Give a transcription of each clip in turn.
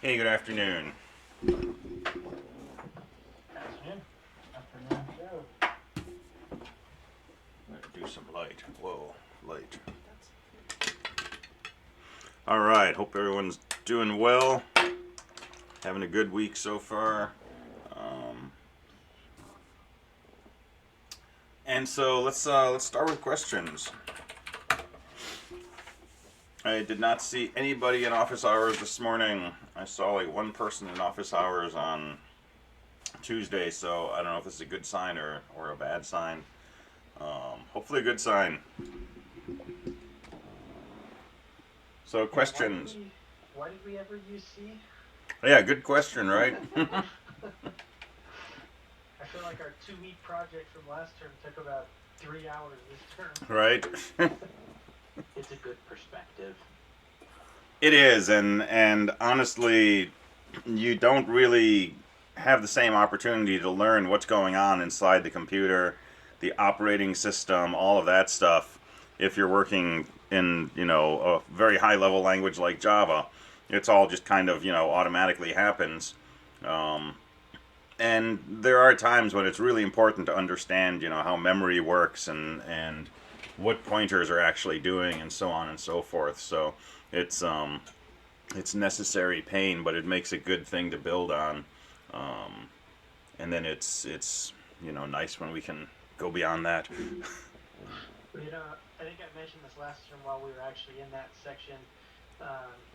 Hey, good afternoon. Afternoon. Afternoon show. I'm gonna do some light. Whoa, light. All right. Hope everyone's doing well. Having a good week so far. Um, and so let's start with questions. I did not see anybody in office hours this morning. I saw like one person in office hours on Tuesday, so I don't know if this is a good sign or a bad sign. Hopefully, a good sign. So, Yeah, why did questions. we why did we ever use C? Yeah, good question, right? I feel like our 2 week project from last term took about 3 hours this term. Right? It's a good perspective. It is, and honestly, you don't really have the same opportunity to learn what's going on inside the computer, the operating system, all of that stuff. If you're working in, a very high level language like Java, it's all just kind of, automatically happens. Um, and there are times when it's really important to understand, how memory works and what pointers are actually doing and so on and so forth. So it's it's necessary pain, but it makes a good thing to build on. Um, and then it's nice when we can go beyond that. I think I mentioned this last term while we were actually in that section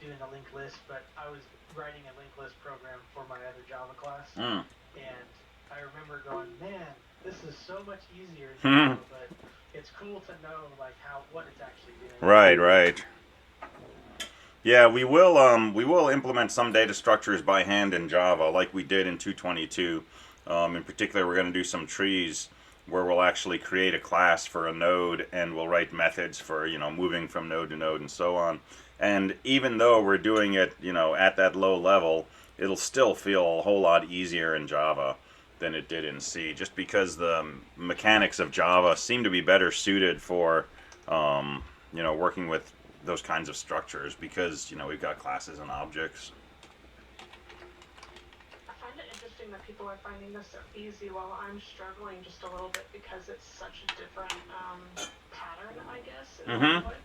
doing the linked list, but I was writing a linked list program for my other Java class, Mm. and I remember going, man, this is so much easier in Java, but it's cool to know like what it's actually doing. Right, right. Yeah, we will implement some data structures by hand in Java, like we did in 222. In particular, we're going to do some trees where we'll actually create a class for a node and we'll write methods for moving from node to node and so on. And even though we're doing it at that low level, it'll still feel a whole lot easier in Java than it did in C, just because the mechanics of Java seem to be better suited for working with those kinds of structures because we've got classes and objects. I find it interesting that people are finding this so easy while I'm struggling just a little bit because it's such a different pattern, I guess, in the Mm-hmm. language.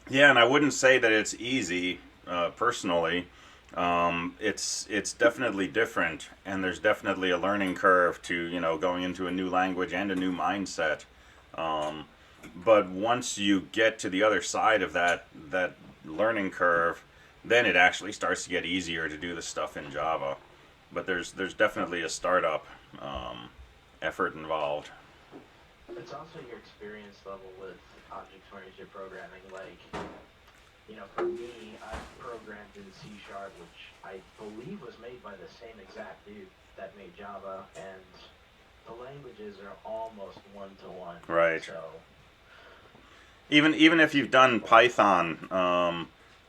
Yeah, and I wouldn't say that it's easy personally. It's definitely different, and there's definitely a learning curve to going into a new language and a new mindset. Um, but once you get to the other side of that learning curve, then it actually starts to get easier to do the stuff in Java. But there's definitely a startup um, effort involved. It's also your experience level with object-oriented programming. Like, for me, I've programmed in C Sharp, which I believe was made by the same exact dude that made Java, and the languages are almost one to one. Right. So, Even if you've done Python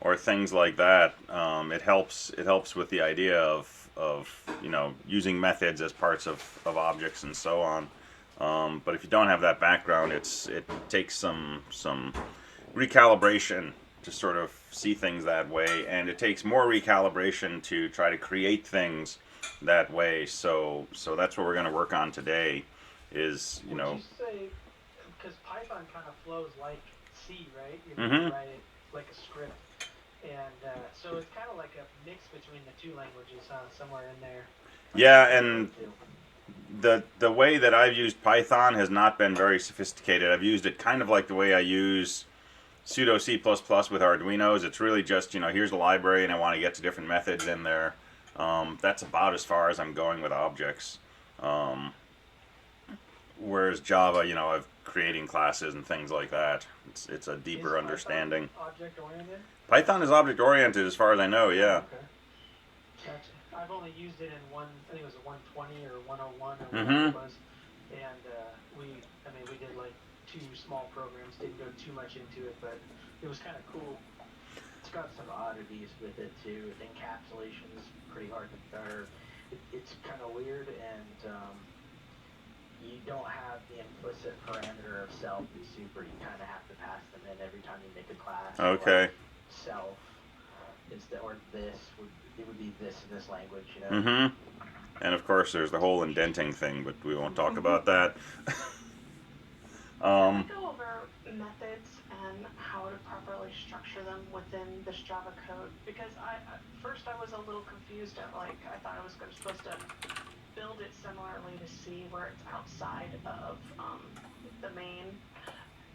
or things like that, it helps. It helps with the idea of using methods as parts of objects and so on. But if you don't have that background, it takes some recalibration to sort of see things that way, and it takes more recalibration to try to create things that way. So that's what we're going to work on today. Is would you say, because Python kind of flows like C, right? You Mm-hmm. write it like a script. And so it's kind of like a mix between the two languages, somewhere in there. I Yeah, compare and the two. the way that I've used Python has not been very sophisticated. I've used it kind of like the way I use pseudo C++ with Arduinos. It's really just here's a library and I want to get to different methods in there. That's about as far as I'm going with objects. Um, Whereas Java, I'm creating classes and things like that. It's a Is deeper Python understanding. object oriented? Python is object oriented as far as I know. Oh, Yeah. okay. Gotcha. I've only used it in I think it was a 120 or 101 or whatever Mm-hmm. it was. And we did like two small programs, didn't go too much into it, but it was kind of cool. It's got some oddities with it too. Encapsulation is pretty hard to, or it's kind of weird, and you don't have the implicit parameter of self and super. You kind of have to pass them in every time you make a class. So like Okay. self, instead, or it would be this in this language, you know. Mm-hmm. And of course, there's the whole indenting thing, but we won't talk about that. Can we go over methods and how to properly structure them within this Java code? Because at first I was a little confused at I thought I was supposed to build it similarly to C where it's outside of the main,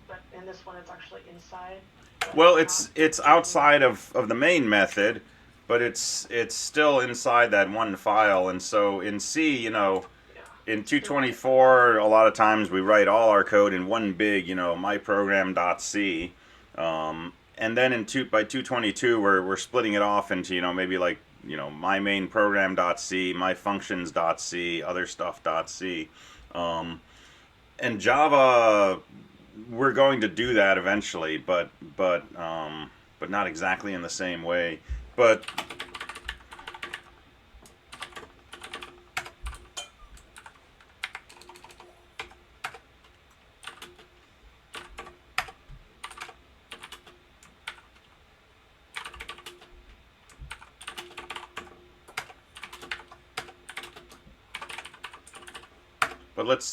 but in this one it's actually inside. Well, it's outside of the main method, but it's still inside that one file. And so in C, you know, in 224, a lot of times we write all our code in one big, you know, myprogram.c. And then by 222, we're splitting it off into, you know, maybe like, you know, my main program.c, my functions.c, other stuff.c. And Java, we're going to do that eventually, but not exactly in the same way. But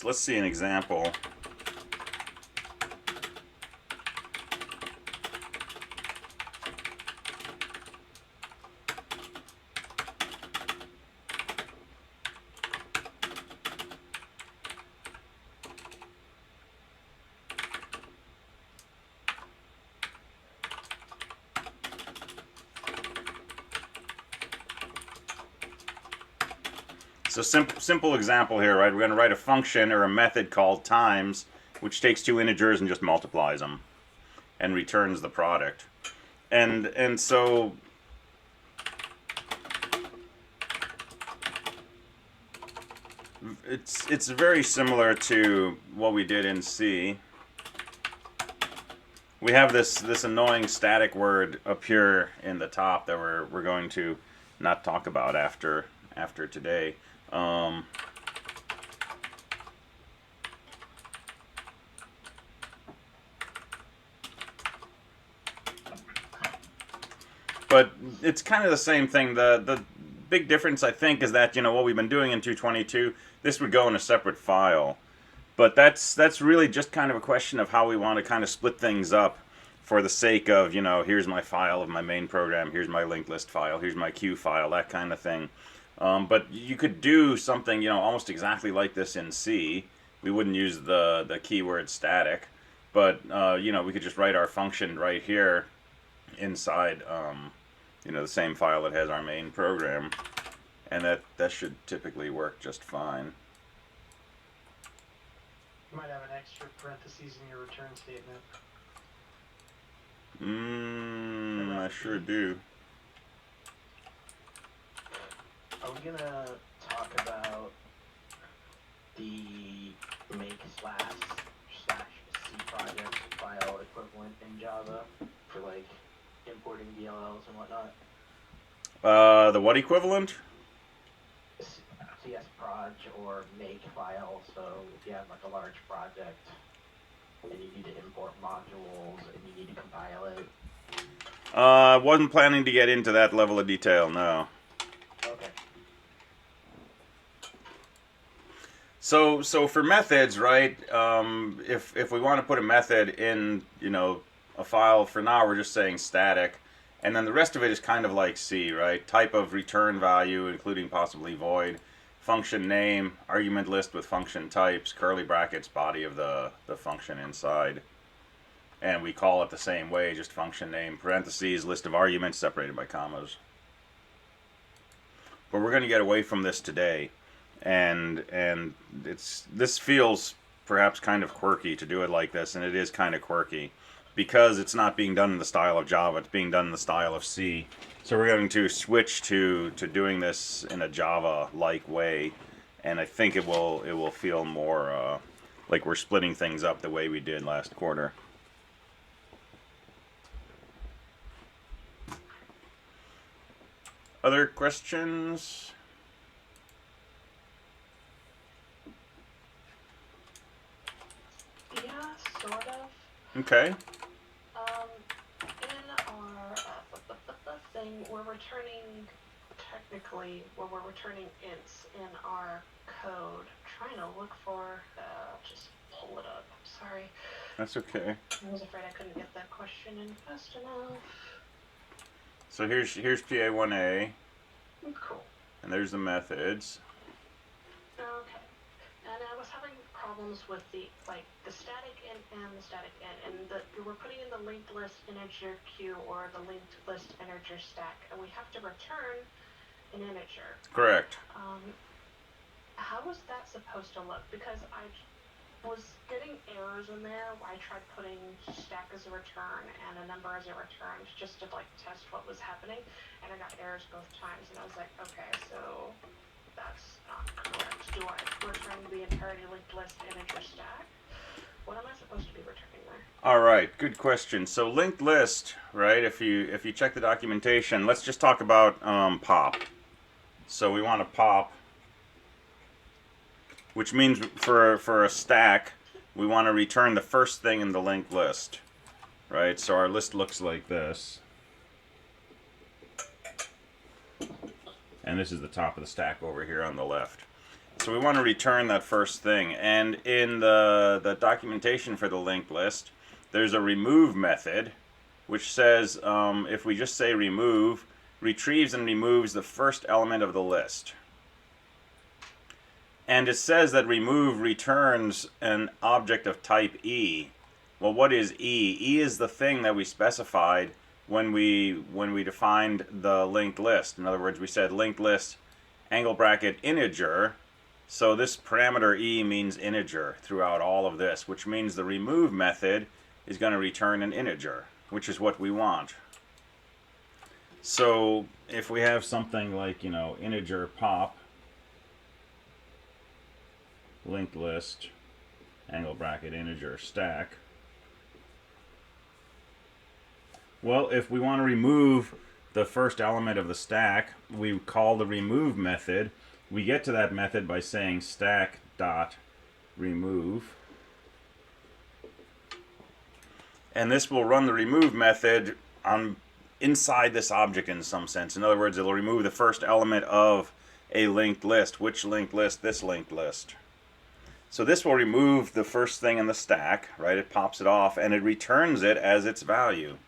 let's see an example. So simple example here, right? We're going to write a function or a method called times, which takes two integers and just multiplies them, and returns the product. And so it's very similar to what we did in C. We have this annoying static word up here in the top that we're going to not talk about after today. But it's kind of the same thing. The big difference, I think, is that, you know, what we've been doing in 222, this would go in a separate file. But that's really just kind of a question of how we want to kind of split things up for the sake of, you know, here's my file of my main program, here's my linked list file, here's my queue file, that kind of thing. But you could do something, you know, almost exactly like this in C. We wouldn't use the keyword static, but you know, we could just write our function right here inside, you know, the same file that has our main program, and that should typically work just fine. You might have an extra parentheses in your return statement. I sure do. Are we gonna talk about the make/C project file equivalent in Java for like importing DLLs and whatnot? The what equivalent? CS proj or make file. So if you have like a large project and you need to import modules and you need to compile it. Wasn't planning to get into that level of detail, no. Okay. So for methods, right? If we want to put a method in, you know, a file, for now we're just saying static, and then the rest of it is kind of like C, right? Type of return value, including possibly void, function name, argument list with function types, curly brackets, body of the function inside. And we call it the same way, just function name, parentheses, list of arguments separated by commas. But we're going to get away from this today. And this feels perhaps kind of quirky to do it like this, and it is kind of quirky because it's not being done in the style of Java, it's being done in the style of C. So we're going to switch to doing this in a Java-like way, and I think it will feel more like we're splitting things up the way we did last quarter. Other questions? Yeah, sort of. Okay. In our thing, we're we're returning, technically, when we're returning ints in our code, trying to look for, just pull it up, sorry. That's okay. I was afraid I couldn't get that question in fast enough. So here's PA1A, Cool. and there's the methods. Okay. And I was having problems with the static int and the static int, and we're putting in the linked list integer queue or the linked list integer stack, and we have to return an integer. Correct. How is that supposed to look? Because I was getting errors in there. I tried putting stack as a return and a number as a return just to test what was happening, and I got errors both times, and I was like, okay, so that's not correct. Do I return the entirety linked list integer stack? What am I supposed to be returning there? All right, good question. So linked list, right? If you check the documentation, let's just talk about pop. So we want to pop, which means for a stack, we want to return the first thing in the linked list, right? So our list looks like this. And this is the top of the stack over here on the left. So we want to return that first thing. And in the documentation for the linked list, there's a remove method, which says if we just say remove, retrieves and removes the first element of the list. And it says that remove returns an object of type E. Well, what is E? E is the thing that we specified when we defined the linked list. In other words, we said linked list angle bracket integer. So this parameter E means integer throughout all of this, which means the remove method is going to return an integer, which is what we want. So if we have something like, integer pop, linked list, angle bracket integer stack. Well, if we want to remove the first element of the stack, we call the remove method. We get to that method by saying stack.remove. And this will run the remove method inside this object in some sense. In other words, it'll remove the first element of a linked list. Which linked list? This linked list. So this will remove the first thing in the stack, right? It pops it off and it returns it as its value.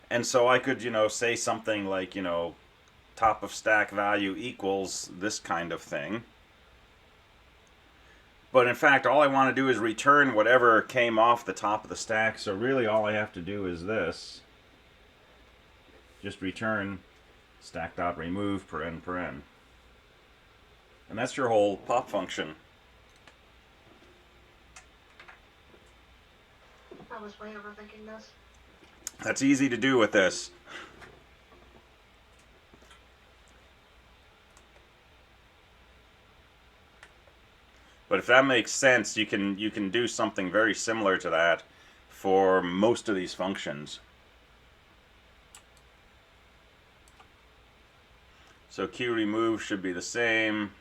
And so I could, say something like, top of stack value equals this kind of thing. But in fact, all I want to do is return whatever came off the top of the stack. So really all I have to do is this. Just return stack.remove paren. And that's your whole pop function. I was way overthinking this. That's easy to do with this. But if that makes sense, you can do something very similar to that for most of these functions. So queue remove should be the same.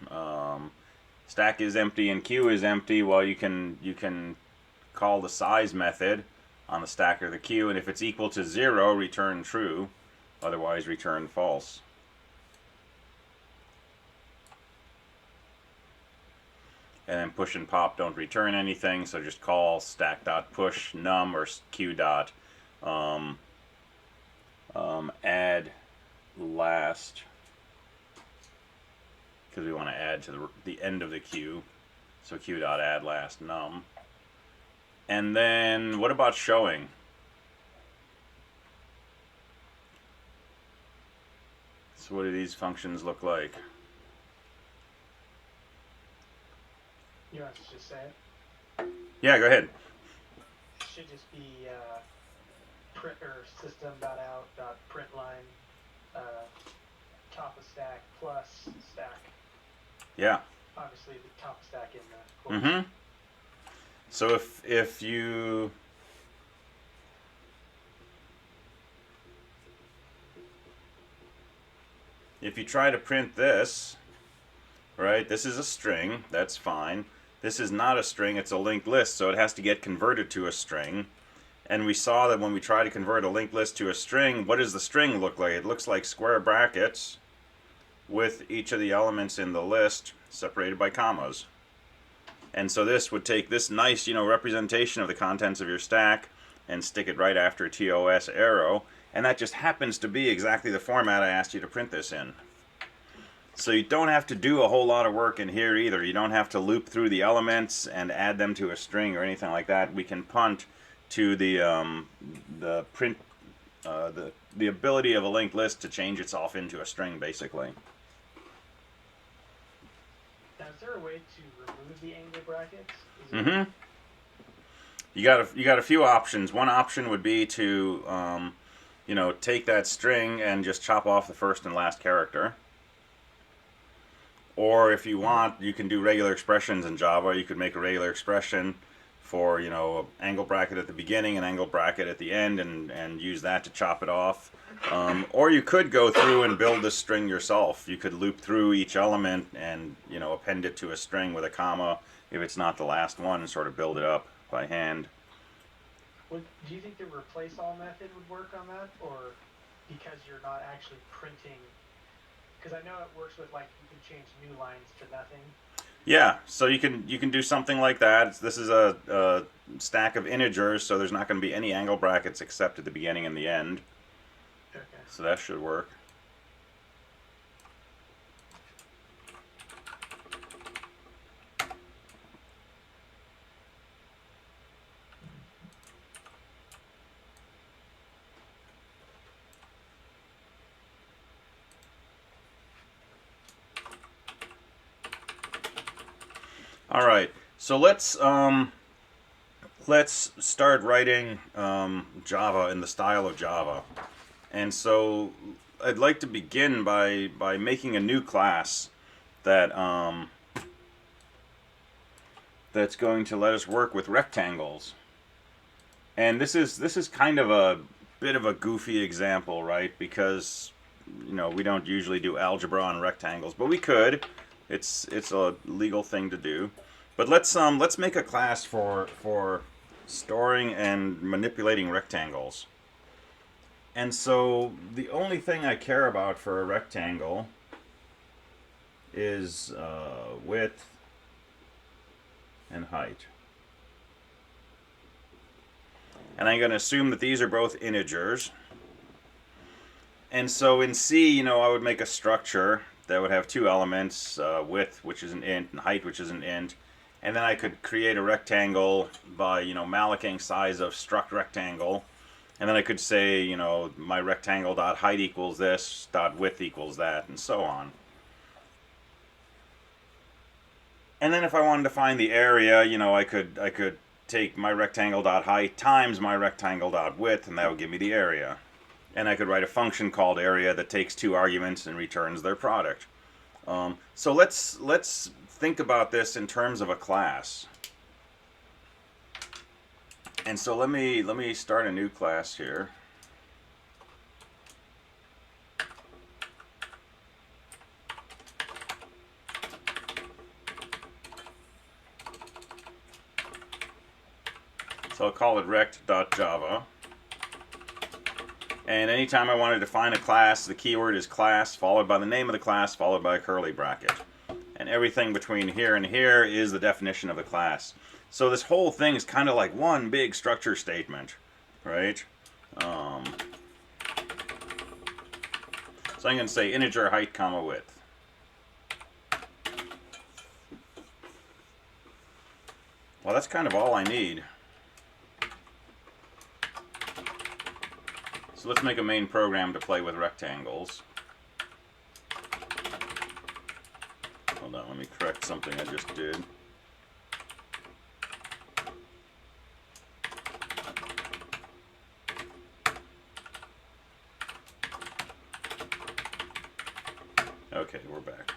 Stack is empty and queue is empty. Well, you can call the size method on the stack or the queue, and if it's equal to 0, return true. Otherwise, return false. And then push and pop don't return anything, so just call stack.push num or queue dot add last, because we want to add to the end of the queue. So queue dot add last num. And then what about showing? So what do these functions look like? You want to just say it? Yeah, go ahead. It should just be print or system.out.println top of stack plus stack. Yeah. Obviously the top of stack in the quotes. Mm-hmm. So if you try to print this, right, this is a string, that's fine. This is not a string, it's a linked list, so it has to get converted to a string. And we saw that when we try to convert a linked list to a string, what does the string look like? It looks like square brackets with each of the elements in the list separated by commas. And so this would take this nice, representation of the contents of your stack and stick it right after TOS arrow. And that just happens to be exactly the format I asked you to print this in. So you don't have to do a whole lot of work in here either. You don't have to loop through the elements and add them to a string or anything like that. We can punt to the print, the ability of a linked list to change itself into a string, basically. Now, is there a way to remove the angle brackets? Mm-hmm. You got a few options. One option would be to, take that string and just chop off the first and last character. Or if you want, you can do regular expressions in Java. You could make a regular expression for, angle bracket at the beginning and angle bracket at the end, and use that to chop it off. Or you could go through and build this string yourself. You could loop through each element and, append it to a string with a comma if it's not the last one, and sort of build it up by hand. Do you think the replace all method would work on that, or because you're not actually printing? Because I know it works with, like, you can change new lines to nothing. Yeah, so you can do something like that. This is a stack of integers, so there's not going to be any angle brackets except at the beginning and the end. Okay. So that should work. All right, so let's start writing Java in the style of Java. And so I'd like to begin by making a new class that that's going to let us work with rectangles. And this is kind of a bit of a goofy example, right? Because we don't usually do algebra on rectangles, but we could. It's a legal thing to do. But let's make a class for storing and manipulating rectangles. And so the only thing I care about for a rectangle is width and height. And I'm going to assume that these are both integers. And so in C, I would make a structure that would have two elements, width, which is an int, and height, which is an int. And then I could create a rectangle by, mallocing size of struct rectangle. And then I could say, my rectangle dot height equals this, dot width equals that, and so on. And then if I wanted to find the area, I could take my rectangle dot height times my rectangle dot width, and that would give me the area. And I could write a function called area that takes two arguments and returns their product. So let's think about this in terms of a class. And so let me start a new class here. So I'll call it rect.java. And anytime I want to define a class, the keyword is class, followed by the name of the class, followed by a curly bracket. And everything between here and here is the definition of the class. So this whole thing is kind of like one big structure statement, right? So I'm going to say integer height, comma, width. Well, that's kind of all I need. So let's make a main program to play with rectangles. Hold on, let me correct something I just did. Okay, we're back.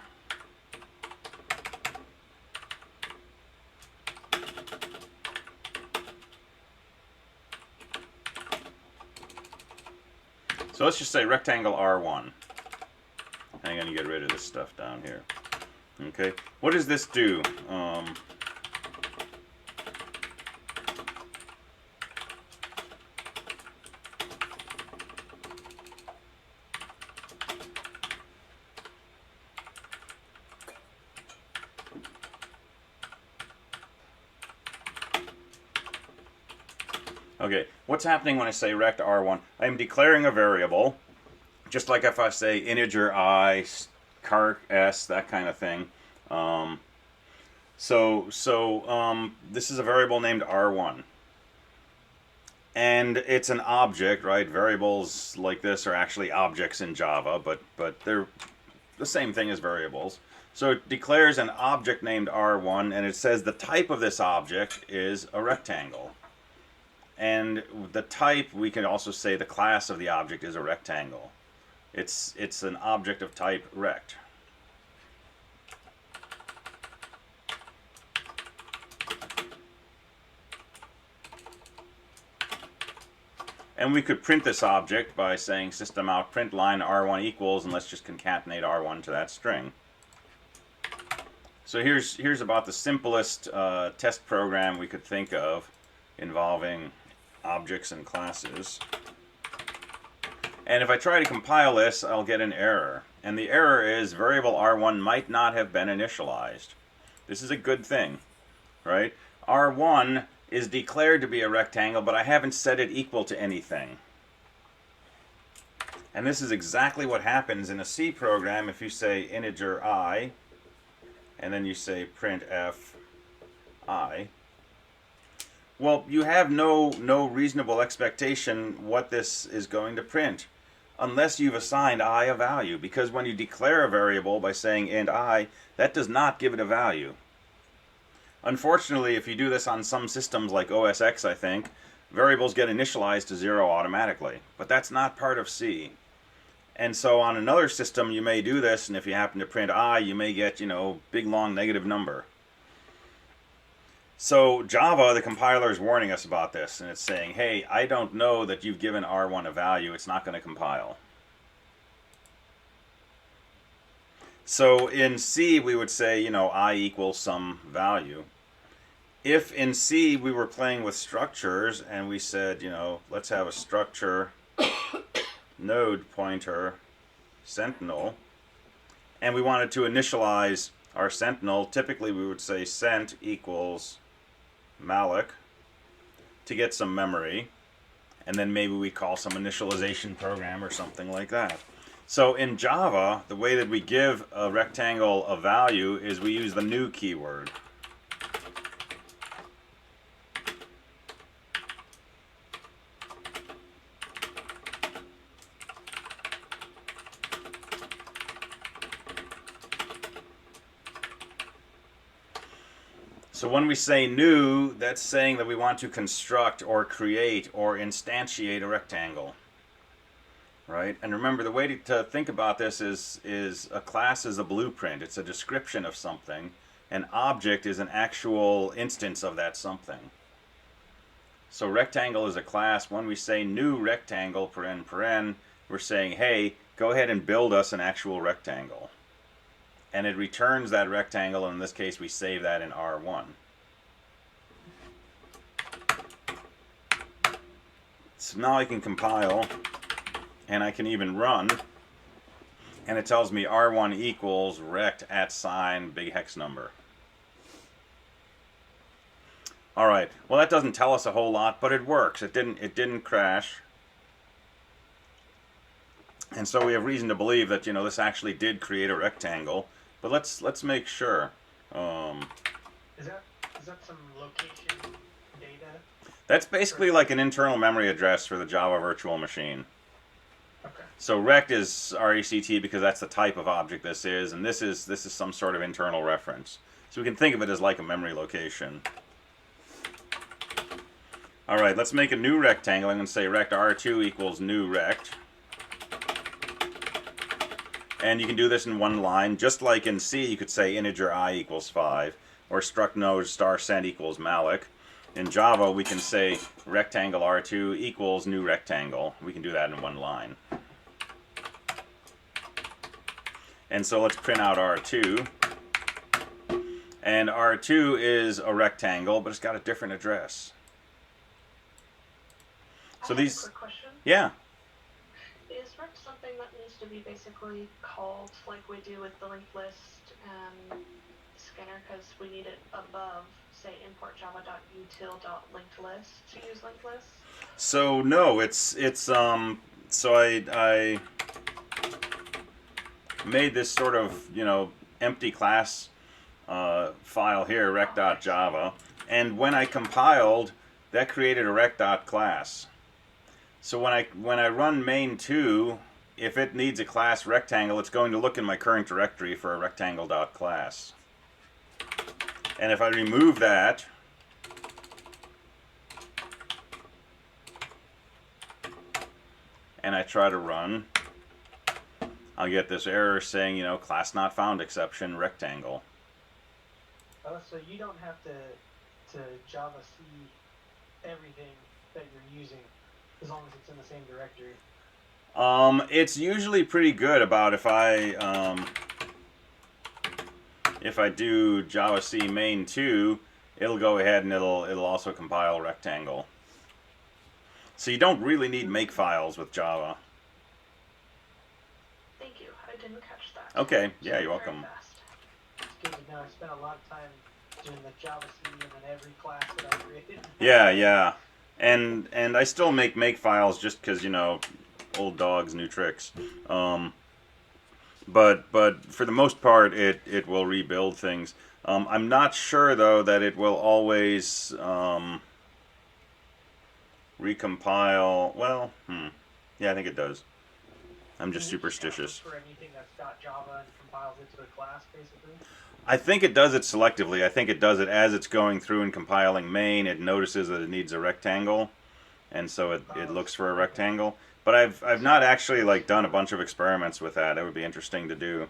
So let's just say rectangle R1. I'm going to get rid of this stuff down here. Okay, what does this do? Okay, what's happening when I say rect R1? I'm declaring a variable, just like if I say integer I, car s, that kind of thing. This is a variable named R1. And it's an object, right? Variables like this are actually objects in Java, but they're the same thing as variables. So it declares an object named R1, and it says the type of this object is a rectangle. And the type, we can also say the class of the object is a rectangle. It's an object of type rect. And we could print this object by saying system out print line R1 equals, and let's just concatenate R1 to that string. So here's about the simplest test program we could think of involving objects and classes. And if I try to compile this, I'll get an error. And the error is variable R1 might not have been initialized. This is a good thing, right? R1 is declared to be a rectangle, but I haven't set it equal to anything. And this is exactly what happens in a C program if you say integer I, and then you say printf I. Well, you have no reasonable expectation what this is going to print unless you've assigned I a value, because when you declare a variable by saying int I, that does not give it a value. Unfortunately, if you do this on some systems like OS X, I think, variables get initialized to 0 automatically, but that's not part of C. And so on another system you may do this, and if you happen to print I, you may get, big long negative number. So Java, the compiler, is warning us about this, and it's saying, hey, I don't know that you've given R1 a value, it's not going to compile. So in C we would say, I equals some value. If in C we were playing with structures and we said, let's have a structure node pointer sentinel, and we wanted to initialize our sentinel, typically we would say sent equals malloc to get some memory, and then maybe we call some initialization program or something like that. So in Java, the way that we give a rectangle a value is we use the new keyword. So when we say new, that's saying that we want to construct or create or instantiate a rectangle. Right? And remember, the way to think about this is a class is a blueprint. It's a description of something. An object is an actual instance of that something. So rectangle is a class. When we say new rectangle, paren, we're saying, hey, go ahead and build us an actual rectangle. And it returns that rectangle, and in this case we save that in R1. So now I can compile, and I can even run, and it tells me R1 equals rect @ big hex number. Alright, well that doesn't tell us a whole lot, but it works. It didn't crash. And so we have reason to believe that this actually did create a rectangle. But let's make sure. Is that some location data? That's basically like an internal memory address for the Java virtual machine. Okay. So rect is RECT because that's the type of object this is, and this is some sort of internal reference. So we can think of it as like a memory location. All right, let's make a new rectangle. I'm going to say rect R2 equals new rect. And you can do this in one line, just like in C you could say integer I equals 5, or struct node $send equals malloc. In Java we can say rectangle R2 equals new rectangle. We can do that in one line. And so let's print out R2. And R2 is a rectangle, but it's got a different address. So I have these, a quick question. yeah. Is rect something that needs to be basically called like we do with the linked list and scanner because we need it above, say, import javadoc util.linkedList to use linked lists? So no, so I made this sort of, empty class file here, rec.java, and when I compiled, that created a rec.class. So when I run main2, if it needs a class rectangle, it's going to look in my current directory for a rectangle.class. And if I remove that, and I try to run, I'll get this error saying, class not found exception, rectangle. Oh, so you don't have to Java C everything that you're using as long as it's in the same directory. It's usually pretty good about if I do Java C main2, it'll go ahead and it'll also compile rectangle. So you don't really need make files with Java. Thank you. I didn't catch that. Okay, yeah, you're welcome. It's good to know. I spent a lot of time doing the Java C and then every class that I created. Yeah. And I still make files just because, old dogs, new tricks. But for the most part, it will rebuild things. I'm not sure, though, that it will always recompile. Well, yeah, I think it does. I'm just superstitious. For anything that's got Java and compiles it to a class, basically? I think it does it selectively. I think it does it as it's going through and compiling main. It notices that it needs a rectangle, and so it looks for a rectangle. But I've not actually done a bunch of experiments with that. It would be interesting to do.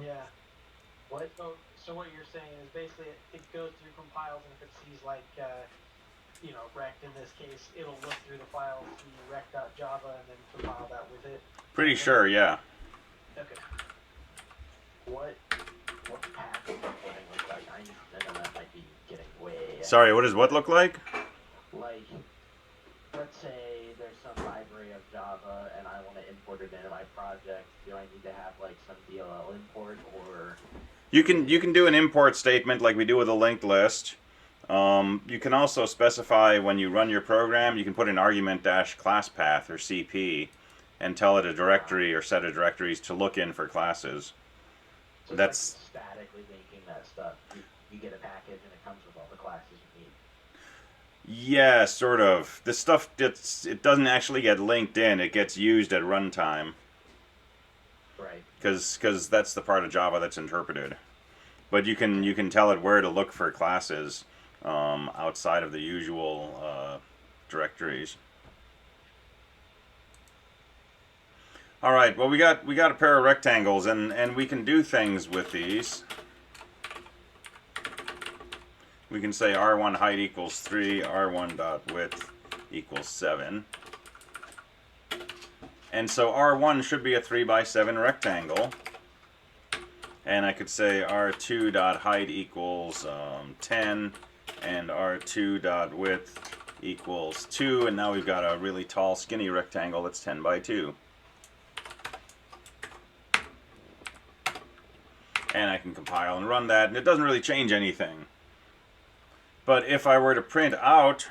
Yeah. What? Oh, so what you're saying is basically it goes through compiles, and if it sees rect in this case, it'll look through the file, see rec.java, and then compile that with it. Pretty sure, yeah. Okay. What path does the thing look like? I know that might be getting way. Sorry, what does what look like? Like, let's say there's some library of Java and I want to import it into my project. Do I need to have some DLL import or? You can do an import statement like we do with a linked list. You can also specify when you run your program, you can put an argument -class path or CP and tell it a directory or set of directories to look in for classes. So that's statically linking that stuff. You get a package and it comes with all the classes you need. Yeah, sort of. This stuff it doesn't actually get linked in. It gets used at runtime. Right. Because that's the part of Java that's interpreted. But you can tell it where to look for classes outside of the usual directories. All right. Well, we got a pair of rectangles, and we can do things with these. We can say R1 height equals 3, R1.width equals 7. And so R1 should be a 3 by 7 rectangle. And I could say R2.height equals 10, and R2.width equals 2, and now we've got a really tall, skinny rectangle that's 10 by 2. And I can compile and run that, and it doesn't really change anything. But if I were to print out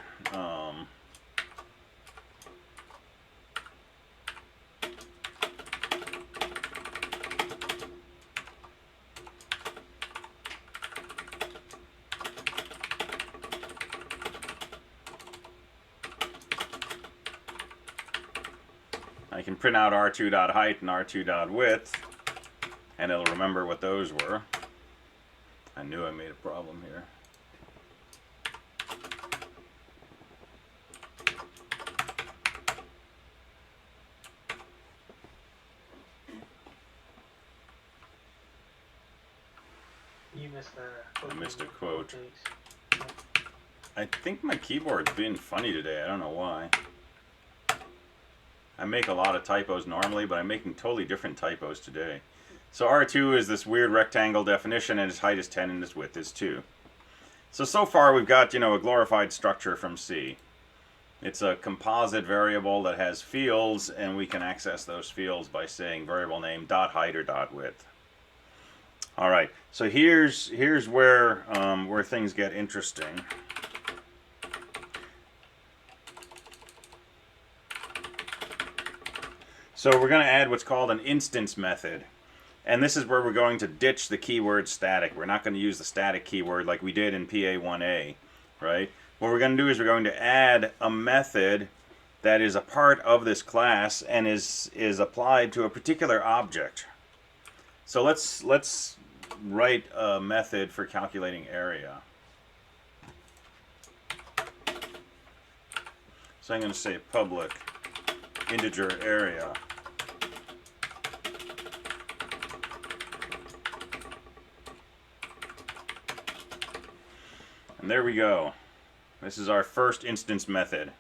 I can print out R2.height and R2.width, and it'll remember what those were. I knew I made a problem here. You missed I missed a quote. I think my keyboard's being funny today. I don't know why. I make a lot of typos normally, but I'm making totally different typos today. So R2 is this weird rectangle definition, and its height is 10 and its width is 2. So far we've got, a glorified structure from C. It's a composite variable that has fields, and we can access those fields by saying variable name .height or .width. All right, so here's where things get interesting. So we're going to add what's called an instance method. And this is where we're going to ditch the keyword static. We're not going to use the static keyword like we did in PA1A, right? What we're going to do is we're going to add a method that is a part of this class and is applied to a particular object. So let's write a method for calculating area. So I'm going to say public integer area. And there we go. This is our first instance method.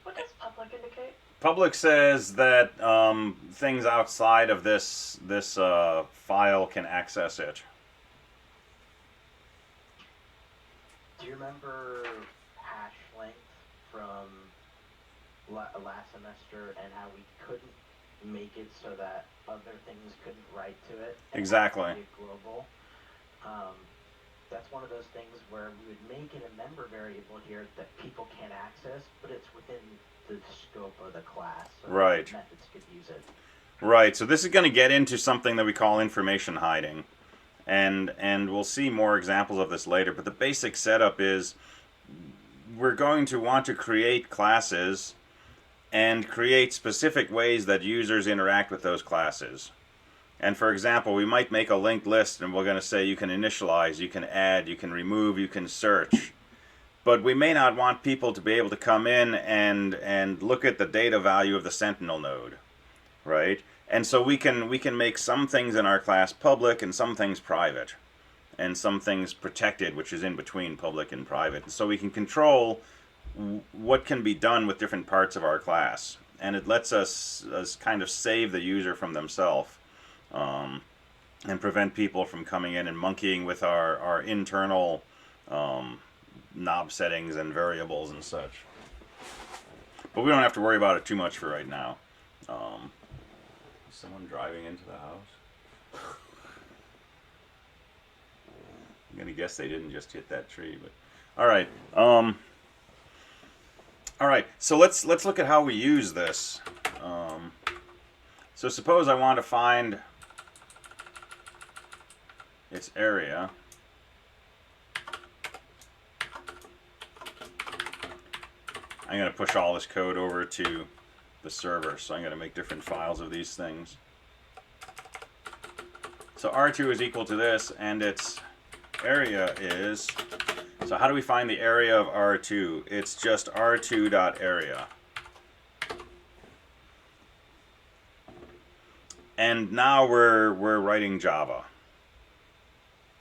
What does public indicate? Public says that things outside of this file can access it. Do you remember hash length from last semester and how we couldn't make it so that other things couldn't write to it? Exactly. And global. That's one of those things where we would make it a member variable here that people can't access, but it's within the scope of the class. So right. Methods could use it. Right. So this is going to get into something that we call information hiding. And we'll see more examples of this later. But the basic setup is we're going to want to create classes and create specific ways that users interact with those classes. And for example, we might make a linked list and we're going to say you can initialize, you can add, you can remove, you can search. But we may not want people to be able to come in and look at the data value of the Sentinel node, right? And so we can make some things in our class public and some things private, and some things protected, which is in between public and private. So we can control what can be done with different parts of our class. And it lets us kind of save the user from themselves. And prevent people from coming in and monkeying with our internal knob settings and variables and such. But we don't have to worry about it too much for right now. Is someone driving into the house? I'm gonna guess they didn't just hit that tree, but all right. All right. So let's look at how we use this. So suppose I want to find its area. I'm going to push all this code over to the server, so I'm going to make different files of these things. So R2 is equal to this, and its area is, so how do we find the area of R2? It's just R2.area. And now we're writing Java.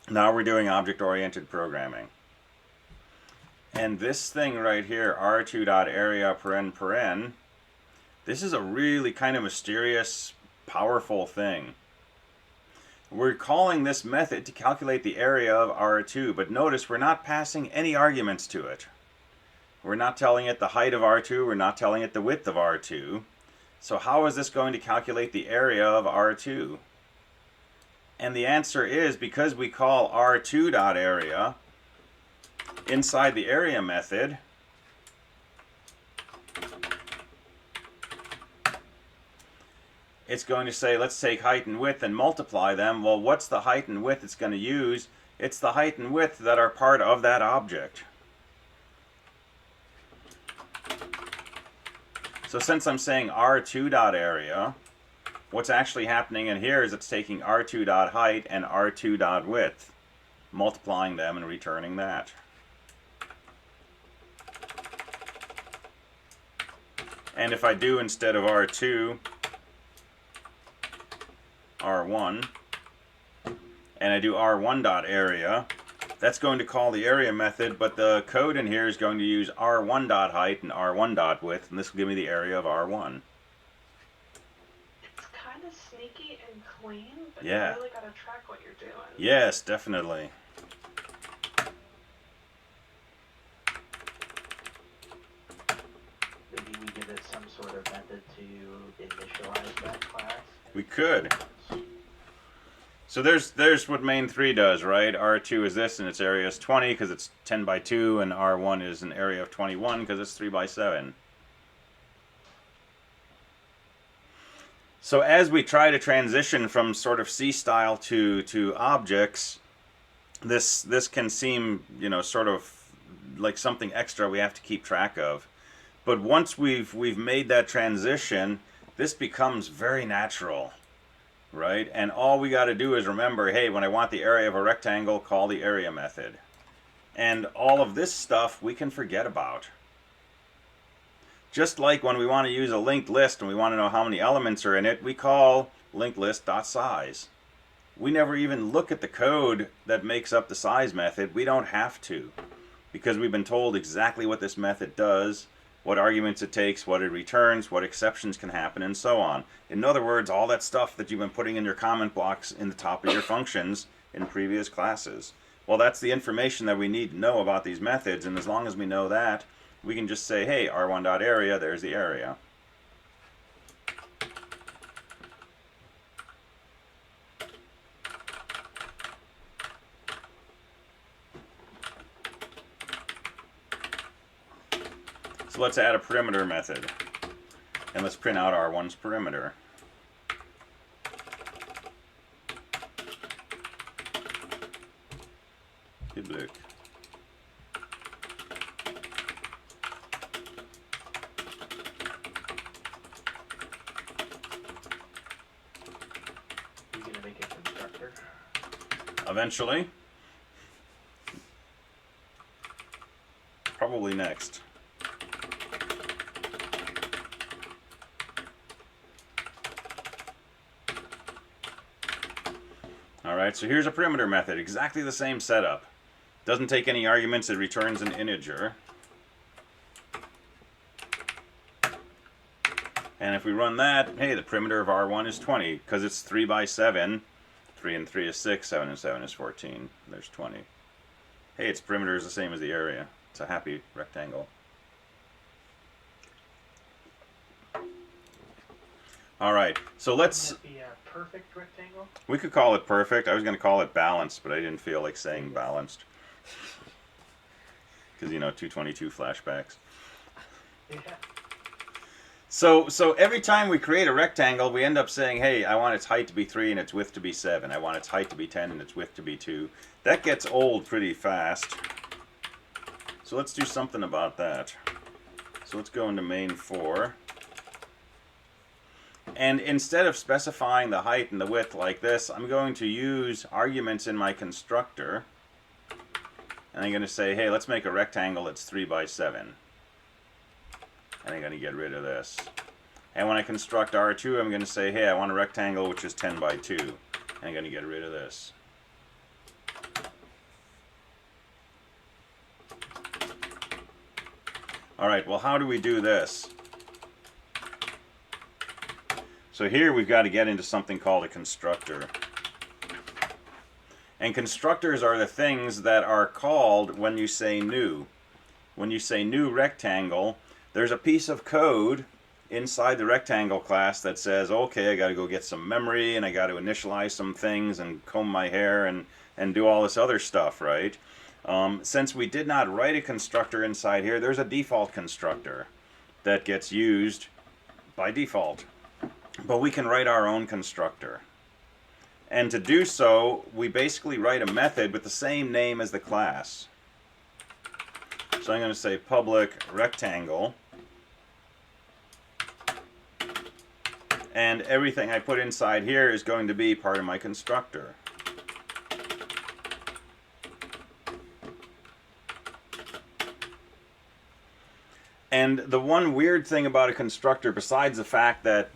Now we're doing object-oriented programming. And this thing right here, R2.area paren, this is a really kind of mysterious, powerful thing. We're calling this method to calculate the area of R2, but notice we're not passing any arguments to it. We're not telling it the height of R2, we're not telling it the width of R2. So how is this going to calculate the area of R2? And the answer is because we call R2.area inside the area method, it's going to say, let's take height and width and multiply them. Well, what's the height and width it's going to use? It's the height and width that are part of that object. So since I'm saying R2.area, what's actually happening in here is it's taking R2.height and R2.width, multiplying them and returning that. And if I do instead of R2, R1, and I do R1.area, that's going to call the area method, but the code in here is going to use R1.height and R1.width, and this will give me the area of R1. It's kind of sneaky and clean, but Yeah. you really got to track what you're doing. Yes, definitely. Maybe we give it some sort of method to initialize that class. We could. So there's what main 3 does, right? R2 is this, and its area is 20 because it's 10 by 2, and R1 is an area of 21 because it's 3 by 7. So as we try to transition from sort of C style to objects, this can seem, you know, sort of like something extra we have to keep track of. But once we've made that transition, this becomes very natural, right? And all we got to do is remember, hey, when I want the area of a rectangle, call the area method. And all of this stuff we can forget about. Just like when we want to use a linked list and we want to know how many elements are in it, we call linked list.size. We never even look at the code that makes up the size method. We don't have to, because we've been told exactly what this method does, what arguments it takes, what it returns, what exceptions can happen, and so on. In other words, all that stuff that you've been putting in your comment blocks in the top of your functions in previous classes. Well, that's the information that we need to know about these methods, and as long as we know that, we can just say, hey, r1.area, there's the area. So let's add a perimeter method, and let's print out R1's perimeter. Good look. You gonna make a constructor? Eventually. Probably next. Alright, so here's a perimeter method, exactly the same setup. Doesn't take any arguments, it returns an integer. And if we run that, hey, the perimeter of R1 is 20, because it's 3 by 7. 3 and 3 is 6, 7 and 7 is 14. There's 20. Hey, its perimeter is the same as the area. It's a happy rectangle. Alright, so let's... Wouldn't that be a perfect rectangle? We could call it perfect. I was going to call it balanced, but I didn't feel like saying balanced. Because, you know, 222 flashbacks. Yeah. So every time we create a rectangle, we end up saying, hey, I want its height to be 3 and its width to be 7. I want its height to be 10 and its width to be 2. That gets old pretty fast. So let's do something about that. So let's go into main 4. And instead of specifying the height and the width like this, I'm going to use arguments in my constructor. And I'm going to say, hey, let's make a rectangle that's 3 by 7. And I'm going to get rid of this. And when I construct R2, I'm going to say, hey, I want a rectangle which is 10 by 2. And I'm going to get rid of this. All right, well, how do we do this? So here we've got to get into something called a constructor. And constructors are the things that are called when you say new. When you say new rectangle, there's a piece of code inside the rectangle class that says, okay, I got to go get some memory and I got to initialize some things and comb my hair and do all this other stuff, right? Since we did not write a constructor inside here, there's a default constructor that gets used by default. But we can write our own constructor. And to do so, we basically write a method with the same name as the class. So I'm going to say public rectangle. And everything I put inside here is going to be part of my constructor. And the one weird thing about a constructor, besides the fact that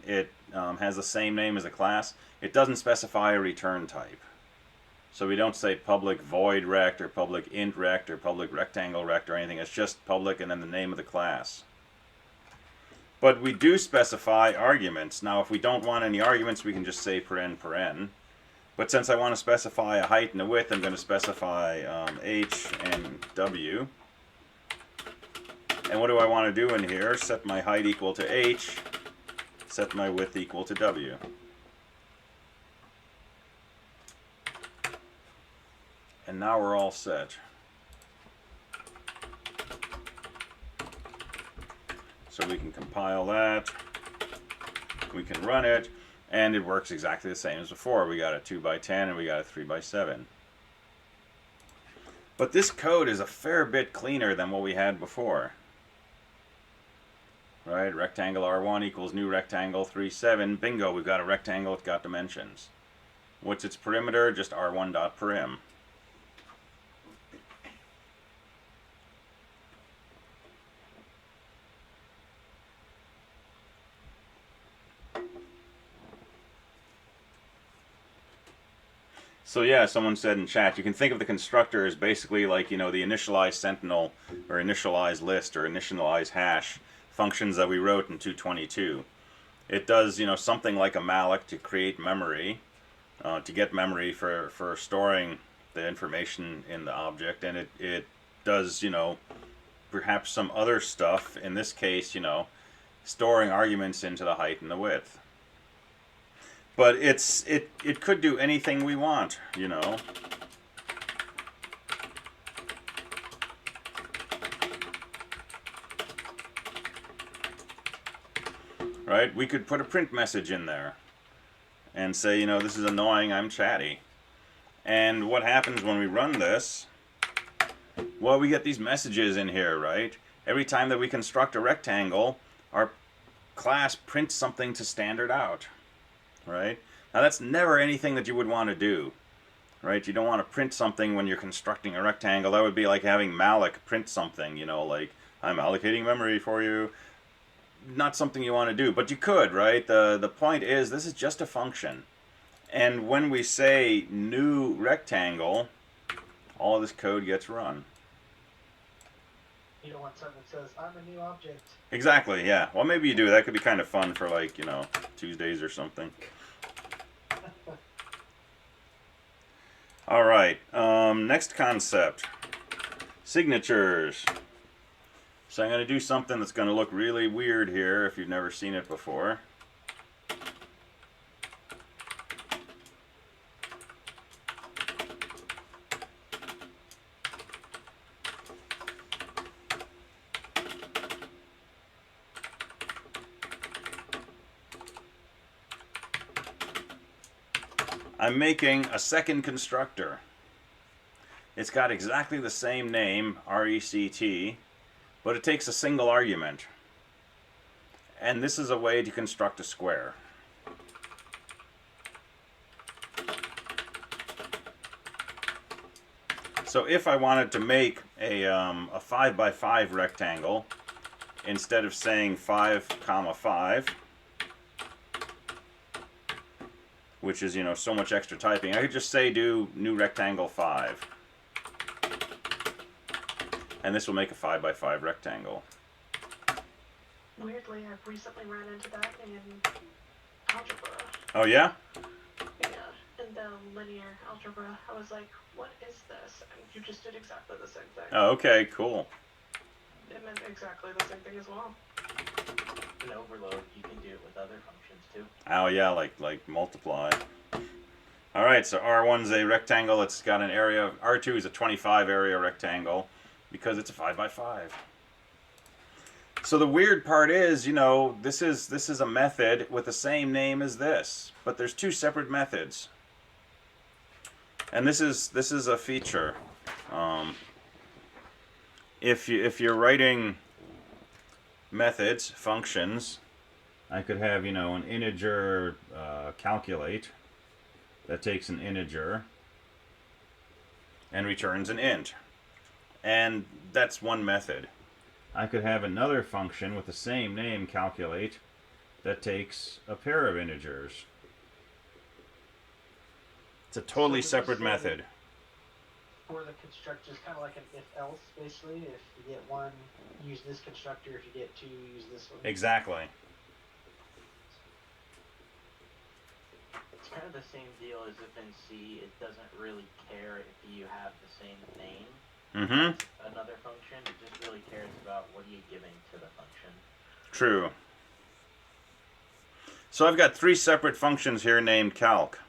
it has the same name as a class, it doesn't specify a return type. So we don't say public void rect or public int rect or public rectangle rect or anything. It's just public and then the name of the class. But we do specify arguments. Now, if we don't want any arguments, we can just say paren. But since I want to specify a height and a width, I'm going to specify h and w. And what do I want to do in here? Set my height equal to h, set my width equal to w. And now we're all set. So we can compile that. We can run it, and it works exactly the same as before. We got a 2x10 and we got a 3x7. But this code is a fair bit cleaner than what we had before. Right, rectangle R1 equals new rectangle 37. Bingo, we've got a rectangle, it's got dimensions. What's its perimeter? Just R1.perim. So yeah, someone said in chat, you can think of the constructor as basically like, the initialize sentinel or initialize list or initialize hash functions that we wrote in 222. It does, something like a malloc to create memory, to get memory for storing the information in the object, and it does, perhaps some other stuff, in this case, storing arguments into the height and the width. But it could do anything we want, Right? We could put a print message in there and say, this is annoying, I'm chatty. And what happens when we run this? Well, we get these messages in here, right? Every time that we construct a rectangle, our class prints something to standard out. Right? Now that's never anything that you would want to do. Right? You don't want to print something when you're constructing a rectangle. That would be like having malloc print something, like I'm allocating memory for you. Not something you want to do, but you could, right? The point is this is just a function. And when we say new rectangle, all of this code gets run. You don't want something that says, I'm a new object. Exactly, yeah. Well, maybe you do. That could be kind of fun for, like, Tuesdays or something. All right. Next concept. Signatures. So I'm going to do something that's going to look really weird here if you've never seen it before. I'm making a second constructor. It's got exactly the same name, RECT, but it takes a single argument. And this is a way to construct a square. So if I wanted to make a 5x5 rectangle, instead of saying 5, 5, which is, so much extra typing, I could just say do new rectangle 5. And this will make a 5x5 rectangle. Weirdly, I've recently ran into that in algebra. Oh yeah? Yeah, in the linear algebra. I was like, what is this? And you just did exactly the same thing. Oh, okay, cool. It meant exactly the same thing as well. In overload, you can do it with other functions too. Oh yeah, like multiply. All right, so R1's a rectangle. It's got an area. R2 is a 25 area rectangle because it's a 5x5. So the weird part is, this is a method with the same name as this, but there's two separate methods. And this is a feature. If you're writing methods, functions, I could have, an integer calculate that takes an integer and returns an int. And that's one method. I could have another function with the same name, calculate, that takes a pair of integers. It's a totally separate method. For the constructor, it's kind of like an if-else, basically. If you get one, use this constructor. If you get two, use this one. Exactly. It's kind of the same deal as if in C, it doesn't really care if you have the same name. Mm-hmm. Another function, it just really cares about what are you giving to the function. True. So I've got three separate functions here named calc.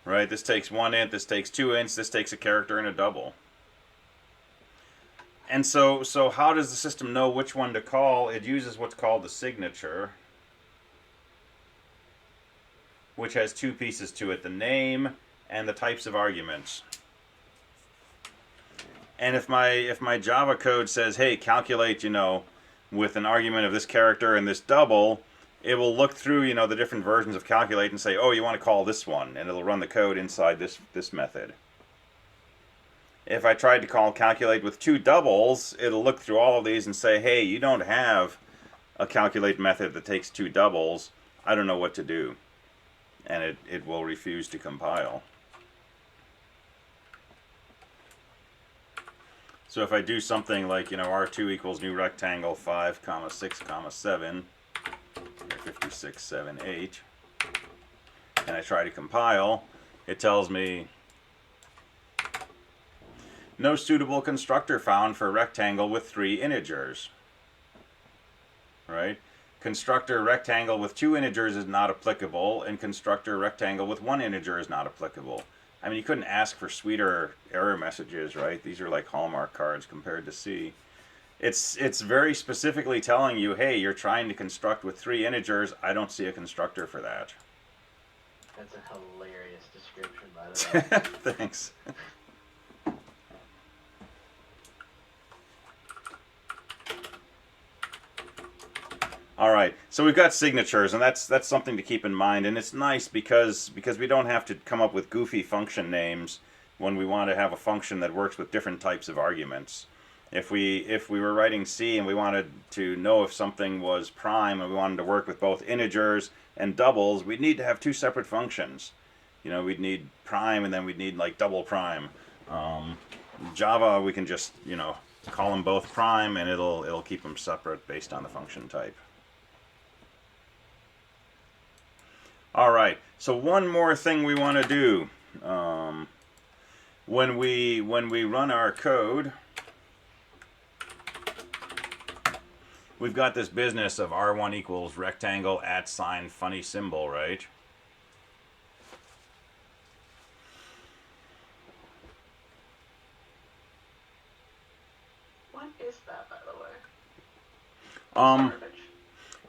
Right, this takes one int, this takes two ints, this takes a character and a double. And so how does the system know which one to call? It uses what's called the signature. which has two pieces to it, the name and the types of arguments. And if my Java code says, hey, calculate, with an argument of this character and this double, it will look through, the different versions of calculate and say, oh, you want to call this one, and it'll run the code inside this method. If I tried to call calculate with two doubles, it'll look through all of these and say, hey, you don't have a calculate method that takes two doubles. I don't know what to do. And it will refuse to compile. So if I do something like, R2 equals new rectangle 5, 6, 7, 56, 7, 8, and I try to compile, it tells me no suitable constructor found for rectangle with 3 integers. Right? Constructor rectangle with 2 integers is not applicable, and constructor rectangle with 1 integer is not applicable. I mean, you couldn't ask for sweeter error messages, right? These are like Hallmark cards compared to C. It's very specifically telling you, hey, you're trying to construct with 3 integers. I don't see a constructor for that. That's a hilarious description, by the way. Thanks. All right, so we've got signatures, and that's something to keep in mind, and it's nice because we don't have to come up with goofy function names when we want to have a function that works with different types of arguments. If we were writing C and we wanted to know if something was prime and we wanted to work with both integers and doubles, we'd need to have 2 separate functions. We'd need prime and then we'd need like double prime. Java, we can just call them both prime, and it'll keep them separate based on the function type. All right, so one more thing we want to do. When we run our code, we've got this business of R1 equals rectangle @ funny symbol, right? What is that, by the way? Garbage.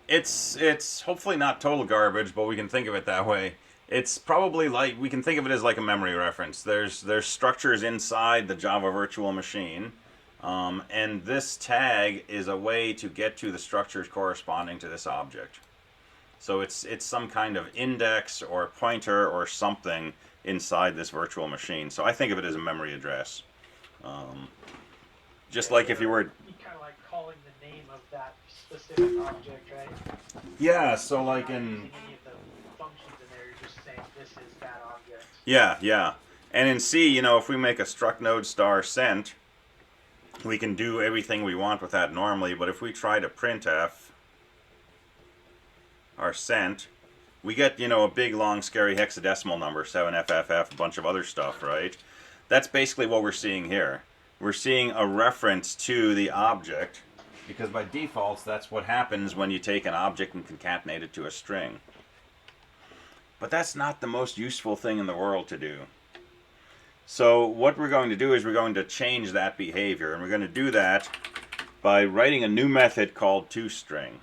It's hopefully not total garbage, but we can think of it that way. It's probably like, we can think of it as like a memory reference. There's structures inside the Java virtual machine, and this tag is a way to get to the structures corresponding to this object. So it's some kind of index or pointer or something inside this virtual machine. So I think of it as a memory address. Just like if you were... You kind of like calling the name of that specific object, right? Yeah, so like You're not in... using any of the functions in there, you're just saying this is that object. Yeah. And in C, if we make a struct node star sent, we can do everything we want with that normally, but if we try to printf our sent, we get, a big, long, scary hexadecimal number, 7FFF, a bunch of other stuff, right? That's basically what we're seeing here. We're seeing a reference to the object, because by default, that's what happens when you take an object and concatenate it to a string. But that's not the most useful thing in the world to do. So what we're going to do is we're going to change that behavior, and we're going to do that by writing a new method called toString.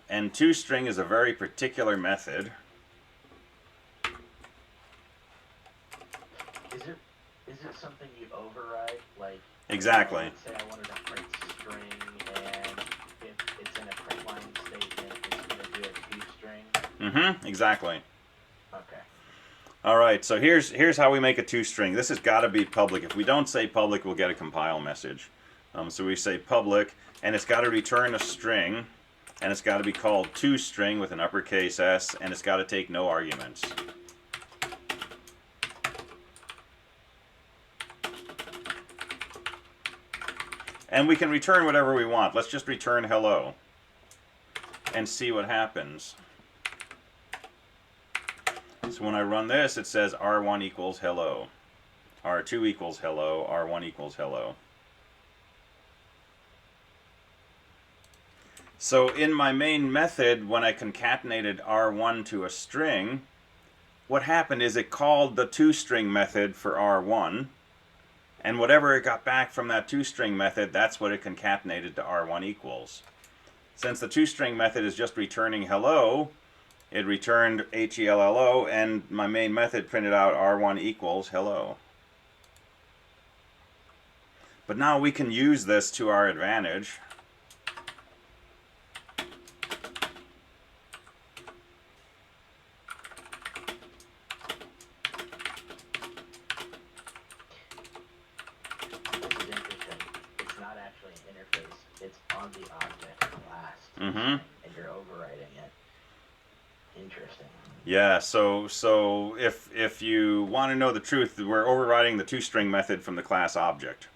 And toString is a very particular method. Is it something you override? Like, Exactly. let's say I wanted to print string, and if it's in a print line statement, it's going to do a toString? Exactly. Okay. All right, so here's how we make a toString. This has got to be public. If we don't say public, we'll get a compile message. So we say public, and it's got to return a string, and it's got to be called toString with an uppercase S, and it's got to take no arguments. And we can return whatever we want. Let's just return hello and see what happens. So when I run this, it says R1 equals hello, R2 equals hello, R1 equals hello. So in my main method, when I concatenated R1 to a string, what happened is it called the toString method for R1, and whatever it got back from that toString method, that's what it concatenated to R1 equals. Since the toString method is just returning hello, it returned HELLO, and my main method printed out R1 equals hello. But now we can use this to our advantage. This is interesting. It's not actually an interface. It's on the object class. Mm-hmm. And you're overriding it. Interesting. Yeah, so if you want to know the truth, we're overriding the toString method from the class object.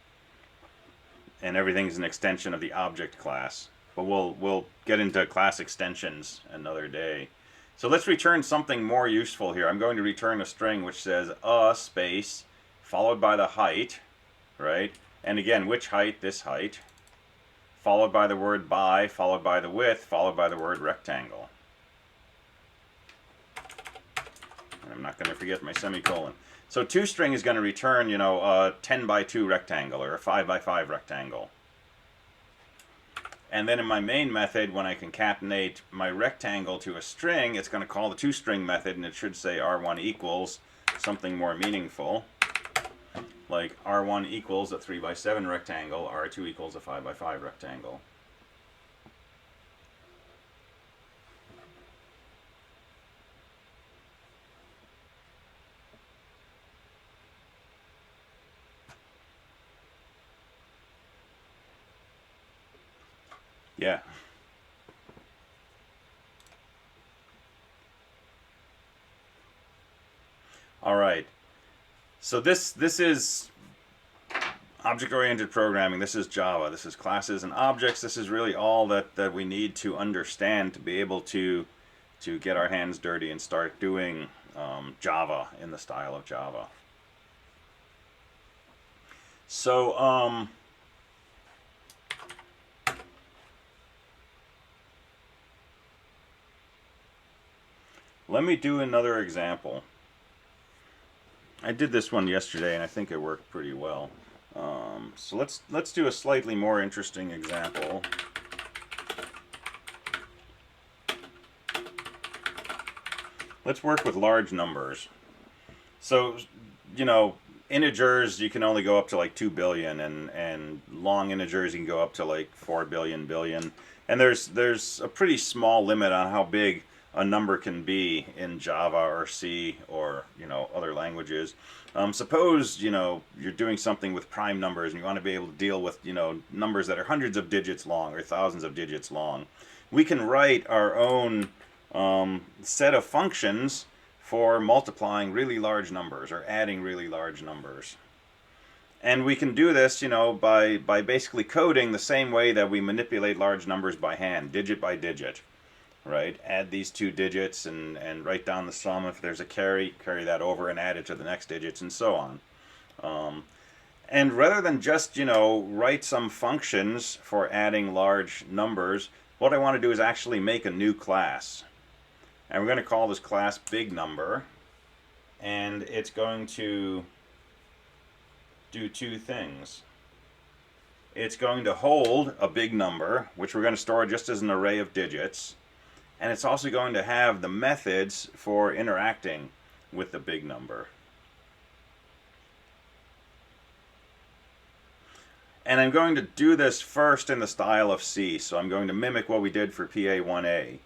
And everything's an extension of the object class. But we'll get into class extensions another day. So let's return something more useful here. I'm going to return a string which says space followed by the height, right? And again, which height? This height. Followed by the word by, followed by the width, followed by the word rectangle. And I'm not going to forget my semicolon. So toString is going to return, you know, a 10 by 2 rectangle or a 5 by 5 rectangle. And then in my main method, when I concatenate my rectangle to a string, it's going to call the toString method, and it should say R1 equals something more meaningful, like R1 equals a 3 by 7 rectangle, R2 equals a 5 by 5 rectangle. Yeah. All right. So this is object-oriented programming. This is Java. This is classes and objects. This is really all that we need to understand to be able to get our hands dirty and start doing Java in the style of Java. So let me do another example. I did this one yesterday, and I think it worked pretty well. So let's do a slightly more interesting example. Let's work with large numbers. So, you know, integers you can only go up to like 2 billion, and long integers you can go up to like 4 billion billion. And there's a pretty small limit on how big a number can be in Java or C or, you know, other languages. Suppose, you know, you're doing something with prime numbers and you want to be able to deal with, you know, numbers that are hundreds of digits long or thousands of digits long. We can write our own set of functions for multiplying really large numbers or adding really large numbers. And we can do this, you know, by basically coding the same way that we manipulate large numbers by hand, digit by digit. Right, add these two digits and write down the sum. If there's a carry that over and add it to the next digits, and so on. And rather than just, you know, write some functions for adding large numbers, what I want to do is actually make a new class. And we're going to call this class BigNumber, and it's going to do two things. It's going to hold a big number, which we're going to store just as an array of digits. And it's also going to have the methods for interacting with the big number. And I'm going to do this first in the style of C. So I'm going to mimic what we did for PA1A.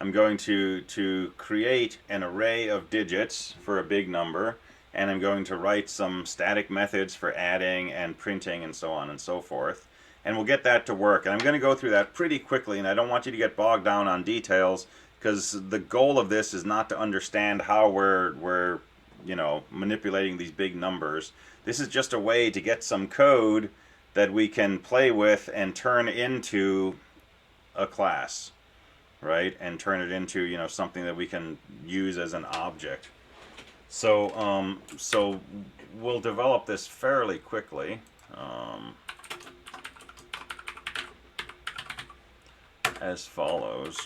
I'm going to create an array of digits for a big number. And I'm going to write some static methods for adding and printing and so on and so forth. And we'll get that to work. And I'm going to go through that pretty quickly, and I don't want you to get bogged down on details, because the goal of this is not to understand how we're you know, manipulating these big numbers. This is just a way to get some code that we can play with and turn into a class, right? And turn it into, you know, something that we can use as an object. So so we'll develop this fairly quickly. As follows.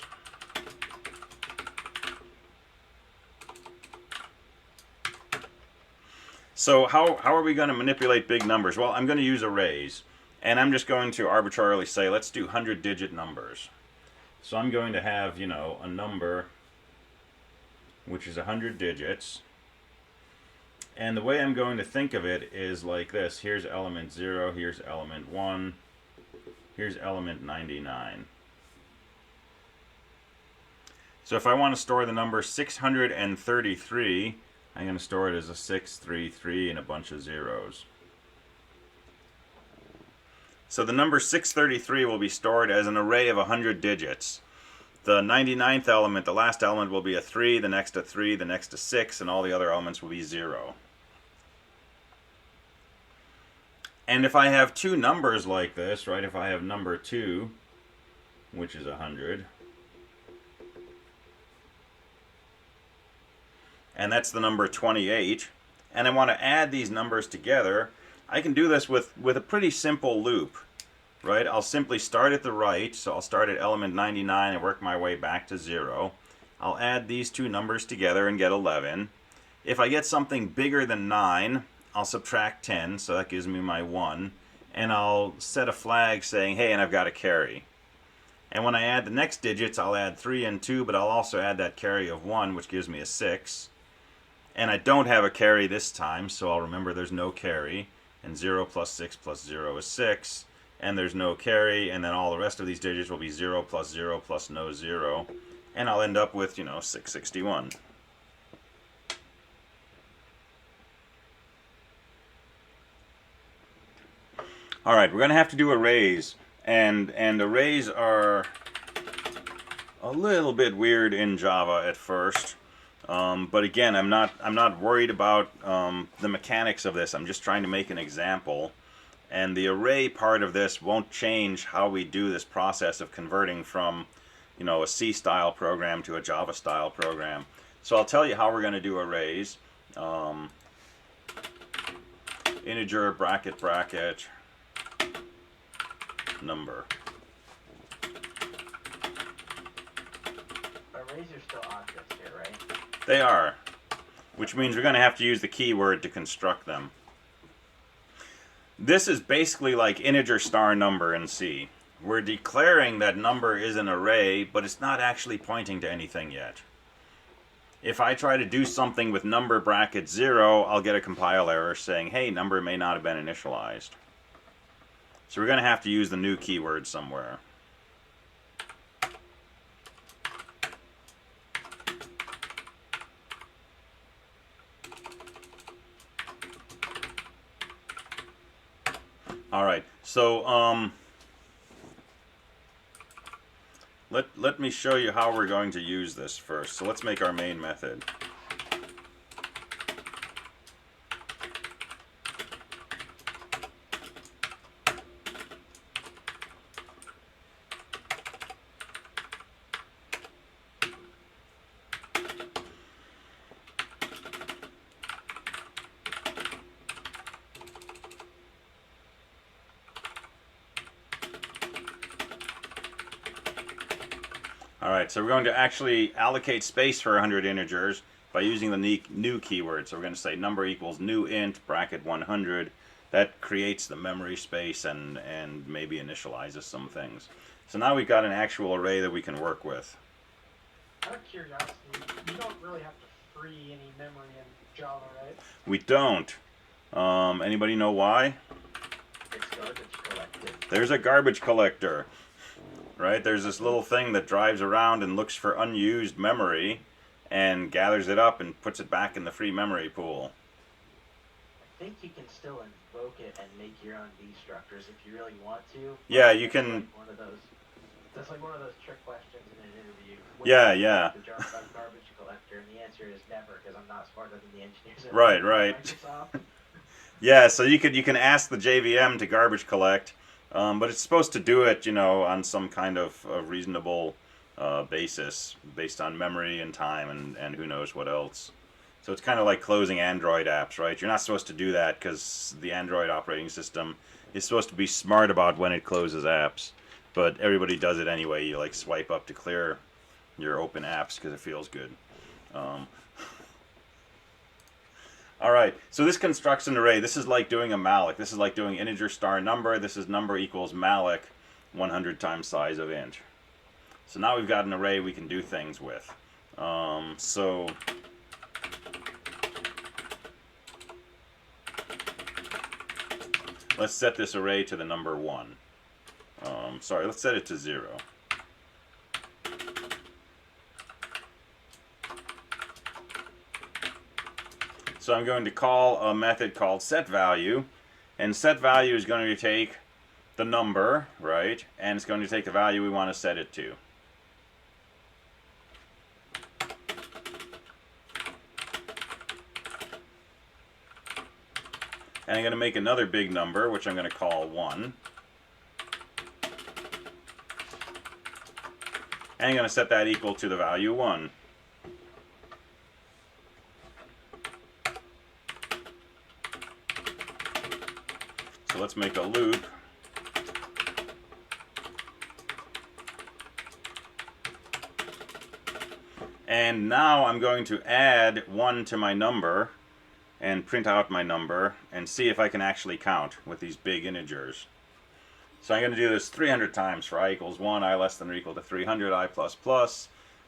So how are we going to manipulate big numbers? Well, I'm going to use arrays, and I'm just going to arbitrarily say, let's do 100-digit numbers. So I'm going to have, you know, a number which is 100 digits. And the way I'm going to think of it is like this. Here's element 0, here's element 1, here's element 99. So if I want to store the number 633, I'm going to store it as a 633 and a bunch of zeros. So the number 633 will be stored as an array of 100 digits. The 99th element, the last element, will be a 3, the next a 3, the next a 6, and all the other elements will be 0. And if I have two numbers like this, right, if I have number 2, which is 100, and that's the number 28, and I want to add these numbers together, I can do this with a pretty simple loop, right? I'll simply start at the right, so I'll start at element 99 and work my way back to 0. I'll add these two numbers together and get 11. If I get something bigger than 9, I'll subtract 10, so that gives me my 1, and I'll set a flag saying, hey, and I've got a carry. And when I add the next digits, I'll add 3 and 2, but I'll also add that carry of 1, which gives me a 6. And I don't have a carry this time, so I'll remember there's no carry, and 0 plus 6 plus 0 is 6, and there's no carry, and then all the rest of these digits will be 0 plus no 0, and I'll end up with, 661. All right, we're going to have to do arrays, and arrays are a little bit weird in Java at first, but again, I'm not worried about the mechanics of this. I'm just trying to make an example, and the array part of this won't change how we do this process of converting from, a C-style program to a Java-style program. So I'll tell you how we're going to do arrays. Integer bracket bracket number. Arrays are still objects here, right? They are, which means we're going to have to use the keyword to construct them. This is basically like integer star number in C. We're declaring that number is an array, but it's not actually pointing to anything yet. If I try to do something with number bracket 0, I'll get a compile error saying, hey, number may not have been initialized. So we're going to have to use the new keyword somewhere. All right, so let me show you how we're going to use this first. So let's make our main method. Alright, so we're going to actually allocate space for 100 integers by using the new keyword. So we're going to say number equals new int bracket 100. That creates the memory space and maybe initializes some things. So now we've got an actual array that we can work with. Out of curiosity, you don't really have to free any memory in Java, right? We don't. Anybody know why? It's garbage collected. There's a garbage collector. Right? There's this little thing that drives around and looks for unused memory and gathers it up and puts it back in the free memory pool. I think you can still invoke it and make your own destructors if you really want to. Yeah, you can. That's like one of those trick questions in an interview. Yeah. The garbage collector, and the answer is never, because I'm not smarter than the engineers. Right. Microsoft. Yeah, so you can ask the JVM to garbage collect. But it's supposed to do it, on some kind of reasonable basis based on memory and time and who knows what else. So it's kind of like closing Android apps, right? You're not supposed to do that because the Android operating system is supposed to be smart about when it closes apps. But everybody does it anyway. You like swipe up to clear your open apps because it feels good. All right, so this constructs an array. This is like doing a malloc. This is like doing integer star number. This is number equals malloc 100 times size of int. So now we've got an array we can do things with. So let's set this array to the number 1. Sorry, let's set it to 0. So I'm going to call a method called setValue, and setValue is going to take the number, right, and it's going to take the value we want to set it to. And I'm going to make another big number, which I'm going to call 1. And I'm going to set that equal to the value 1. So let's make a loop. And now I'm going to add 1 to my number and print out my number and see if I can actually count with these big integers. So I'm going to do this 300 times for I equals 1, I less than or equal to 300, I plus plus.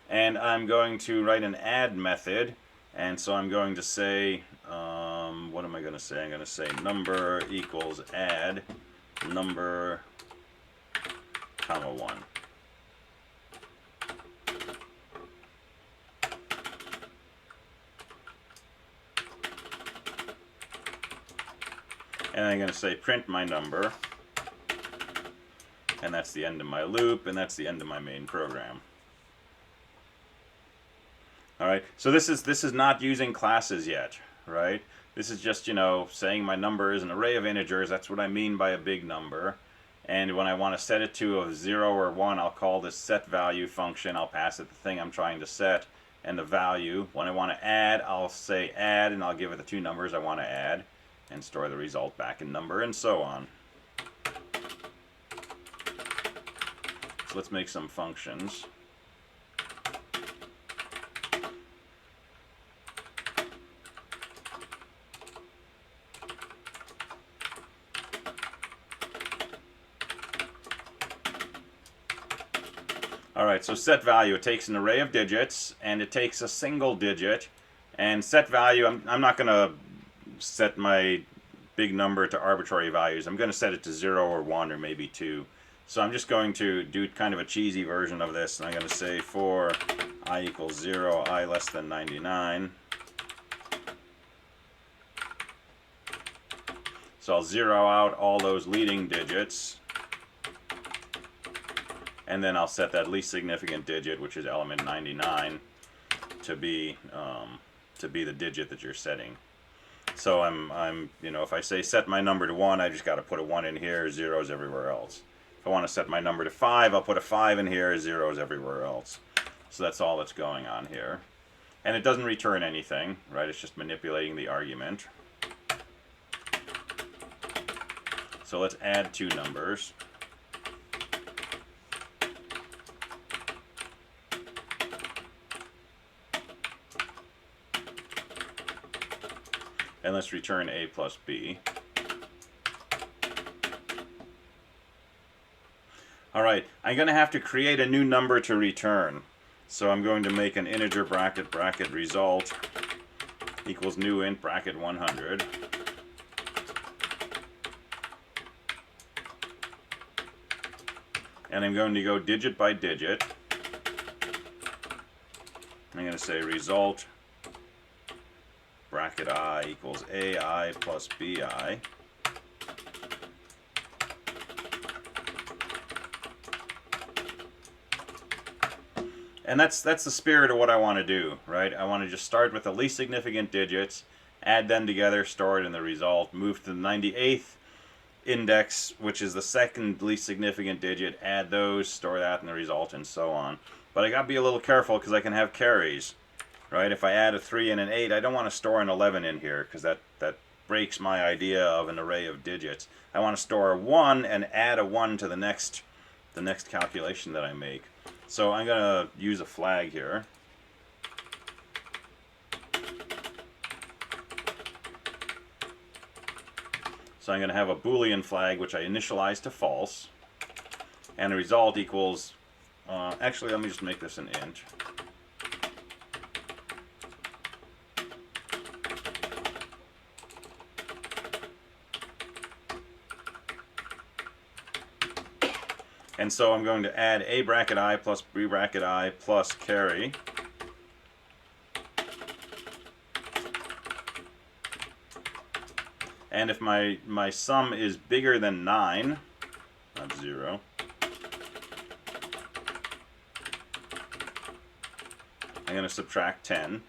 And I'm going to write an add method. And so I'm going to say, what am I going to say? I'm going to say number equals add number, comma 1. And I'm going to say print my number. And that's the end of my loop, and that's the end of my main program. All right, so this is not using classes yet, right? This is just, you know, saying my number is an array of integers. That's what I mean by a big number. And when I want to set it to a 0 or 1, I'll call this setValue function. I'll pass it the thing I'm trying to set and the value. When I want to add, I'll say add, and I'll give it the 2 numbers I want to add and store the result back in number, and so on. So let's make some functions. Alright, so setValue, it takes an array of digits, and it takes a single digit. And setValue, I'm not going to set my big number to arbitrary values. I'm going to set it to 0 or 1 or maybe 2. So I'm just going to do kind of a cheesy version of this, and I'm going to say for I equals 0, I less than 99. So I'll zero out all those leading digits, and then I'll set that least significant digit, which is element 99, to be the digit that you're setting. So I'm you know, if I say set my number to 1, I just got to put a 1 in here, zeros everywhere else. If I want to set my number to 5, I'll put a 5 in here, zeros everywhere else. So that's all that's going on here. And it doesn't return anything, right? It's just manipulating the argument. So let's add 2 numbers. And let's return A plus B. Alright, I'm going to have to create a new number to return. So I'm going to make an integer bracket, bracket result equals new int bracket 100. And I'm going to go digit by digit. I'm going to say result bracket I equals AI plus BI. And that's the spirit of what I want to do, right? I want to just start with the least significant digits, add them together, store it in the result, move to the 98th index, which is the second least significant digit, add those, store that in the result, and so on. But I got to be a little careful because I can have carries, right? If I add a 3 and an 8, I don't want to store an 11 in here because that breaks my idea of an array of digits. I want to store a 1 and add a 1 to the next calculation that I make. So I'm going to use a flag here. So I'm going to have a Boolean flag which I initialize to false. And the result equals, actually let me just make this an int. And so I'm going to add a bracket I plus b bracket I plus carry. And if my sum is bigger than 9, not 0, I'm going to subtract 10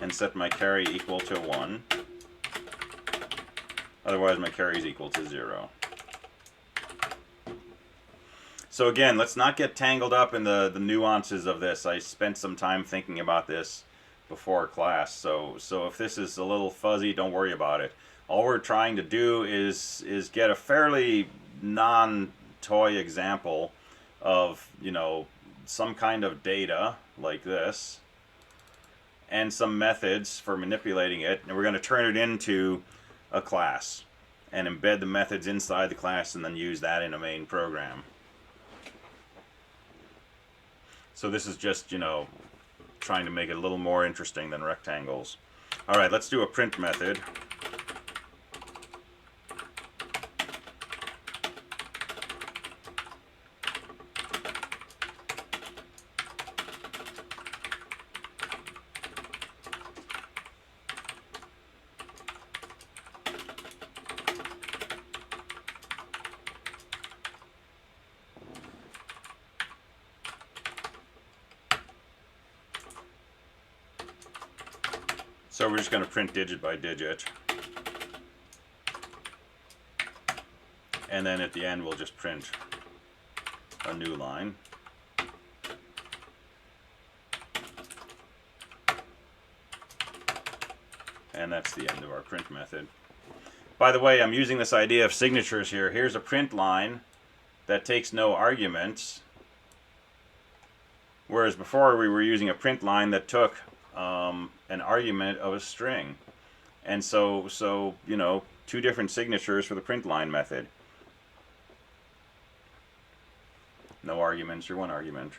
and set my carry equal to 1. Otherwise, my carry is equal to 0. So again, let's not get tangled up in the nuances of this. I spent some time thinking about this before class, so if this is a little fuzzy, don't worry about it. All we're trying to do is get a fairly non-toy example of, you know, some kind of data like this and some methods for manipulating it, and we're going to turn it into a class and embed the methods inside the class and then use that in a main program. So this is just, you know, trying to make it a little more interesting than rectangles. All right, let's do a print method. So we're just going to print digit by digit. And then at the end we'll just print a new line. And that's the end of our print method. By the way, I'm using this idea of signatures here. Here's a print line that takes no arguments, whereas before we were using a print line that took an argument of a string. And so you know, two different signatures for the print line method. No arguments or one argument.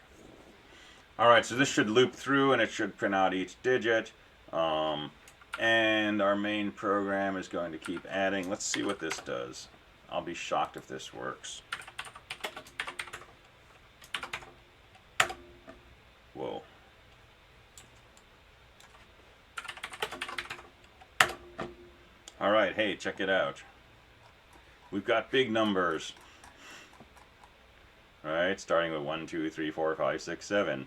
Alright, so this should loop through and it should print out each digit. And our main program is going to keep adding. Let's see what this does. I'll be shocked if this works. Whoa. Alright, hey, check it out. We've got big numbers. Alright, starting with 1, 2, 3, 4, 5, 6, 7.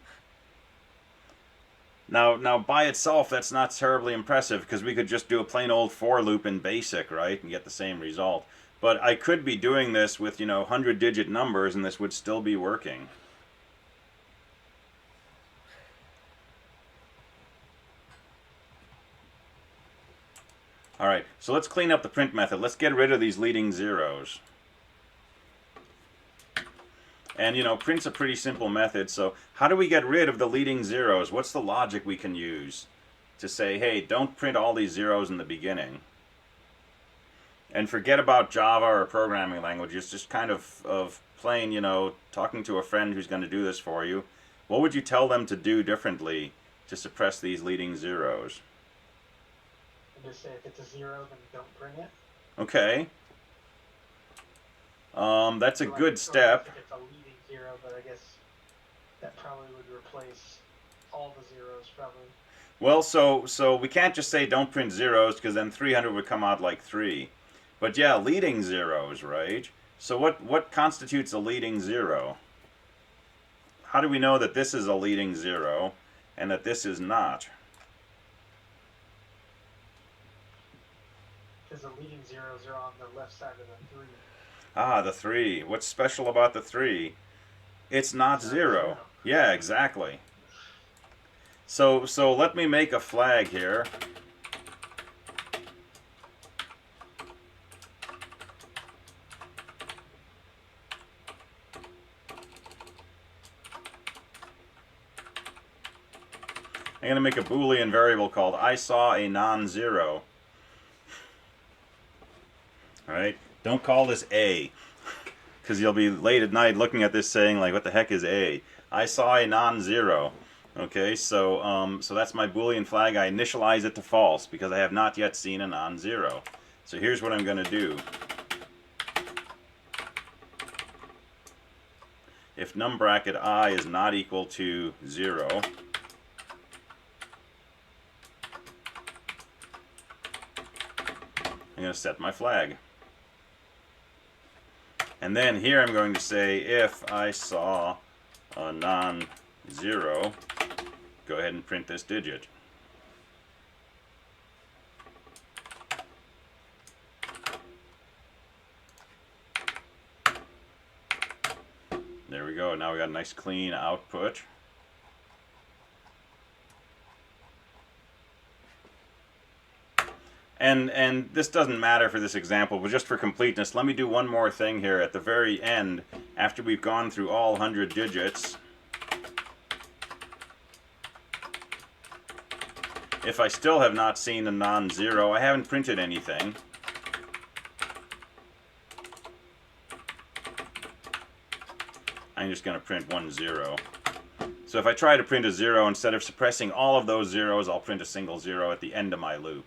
Now, by itself, that's not terribly impressive, because we could just do a plain old for loop in BASIC, right, and get the same result. But I could be doing this with, you know, 100-digit numbers, and this would still be working. Alright, so let's clean up the print method. Let's get rid of these leading zeros. And, you know, print's a pretty simple method, so how do we get rid of the leading zeros? What's the logic we can use to say, hey, don't print all these zeros in the beginning? And forget about Java or programming languages, just kind of plain, you know, talking to a friend who's going to do this for you. What would you tell them to do differently to suppress these leading zeros? Just say if it's a 0, then don't print it. Okay. That's a Or good step. If it's a leading 0, but I guess that probably would replace all the zeros, probably. Well, so we can't just say don't print zeros, because then 300 would come out like 3. But yeah, leading zeros, right? So what constitutes a leading zero? How do we know that this is a leading 0 and that this is not? Because the leading zeros are on the left side of the 3. Ah, the 3. What's special about the 3? It's not 0. Yeah, exactly. So let me make a flag here. I'm going to make a Boolean variable called I saw a non-zero. Alright, don't call this A, because you'll be late at night looking at this saying, like, what the heck is A? I saw a non-zero. Okay, so that's my Boolean flag. I initialize it to false, because I have not yet seen a non-zero. So here's what I'm going to do. if num bracket I is not equal to 0, I'm going to set my flag. And then here I'm going to say if I saw a non-zero, go ahead and print this digit. There we go. Now we got a nice clean output. And this doesn't matter for this example, but just for completeness, let me do one more thing here at the very end, after we've gone through all 100 digits. If I still have not seen a non-zero, I haven't printed anything. I'm just going to print 1 0. So if I try to print a 0, instead of suppressing all of those zeros, I'll print a single 0 at the end of my loop.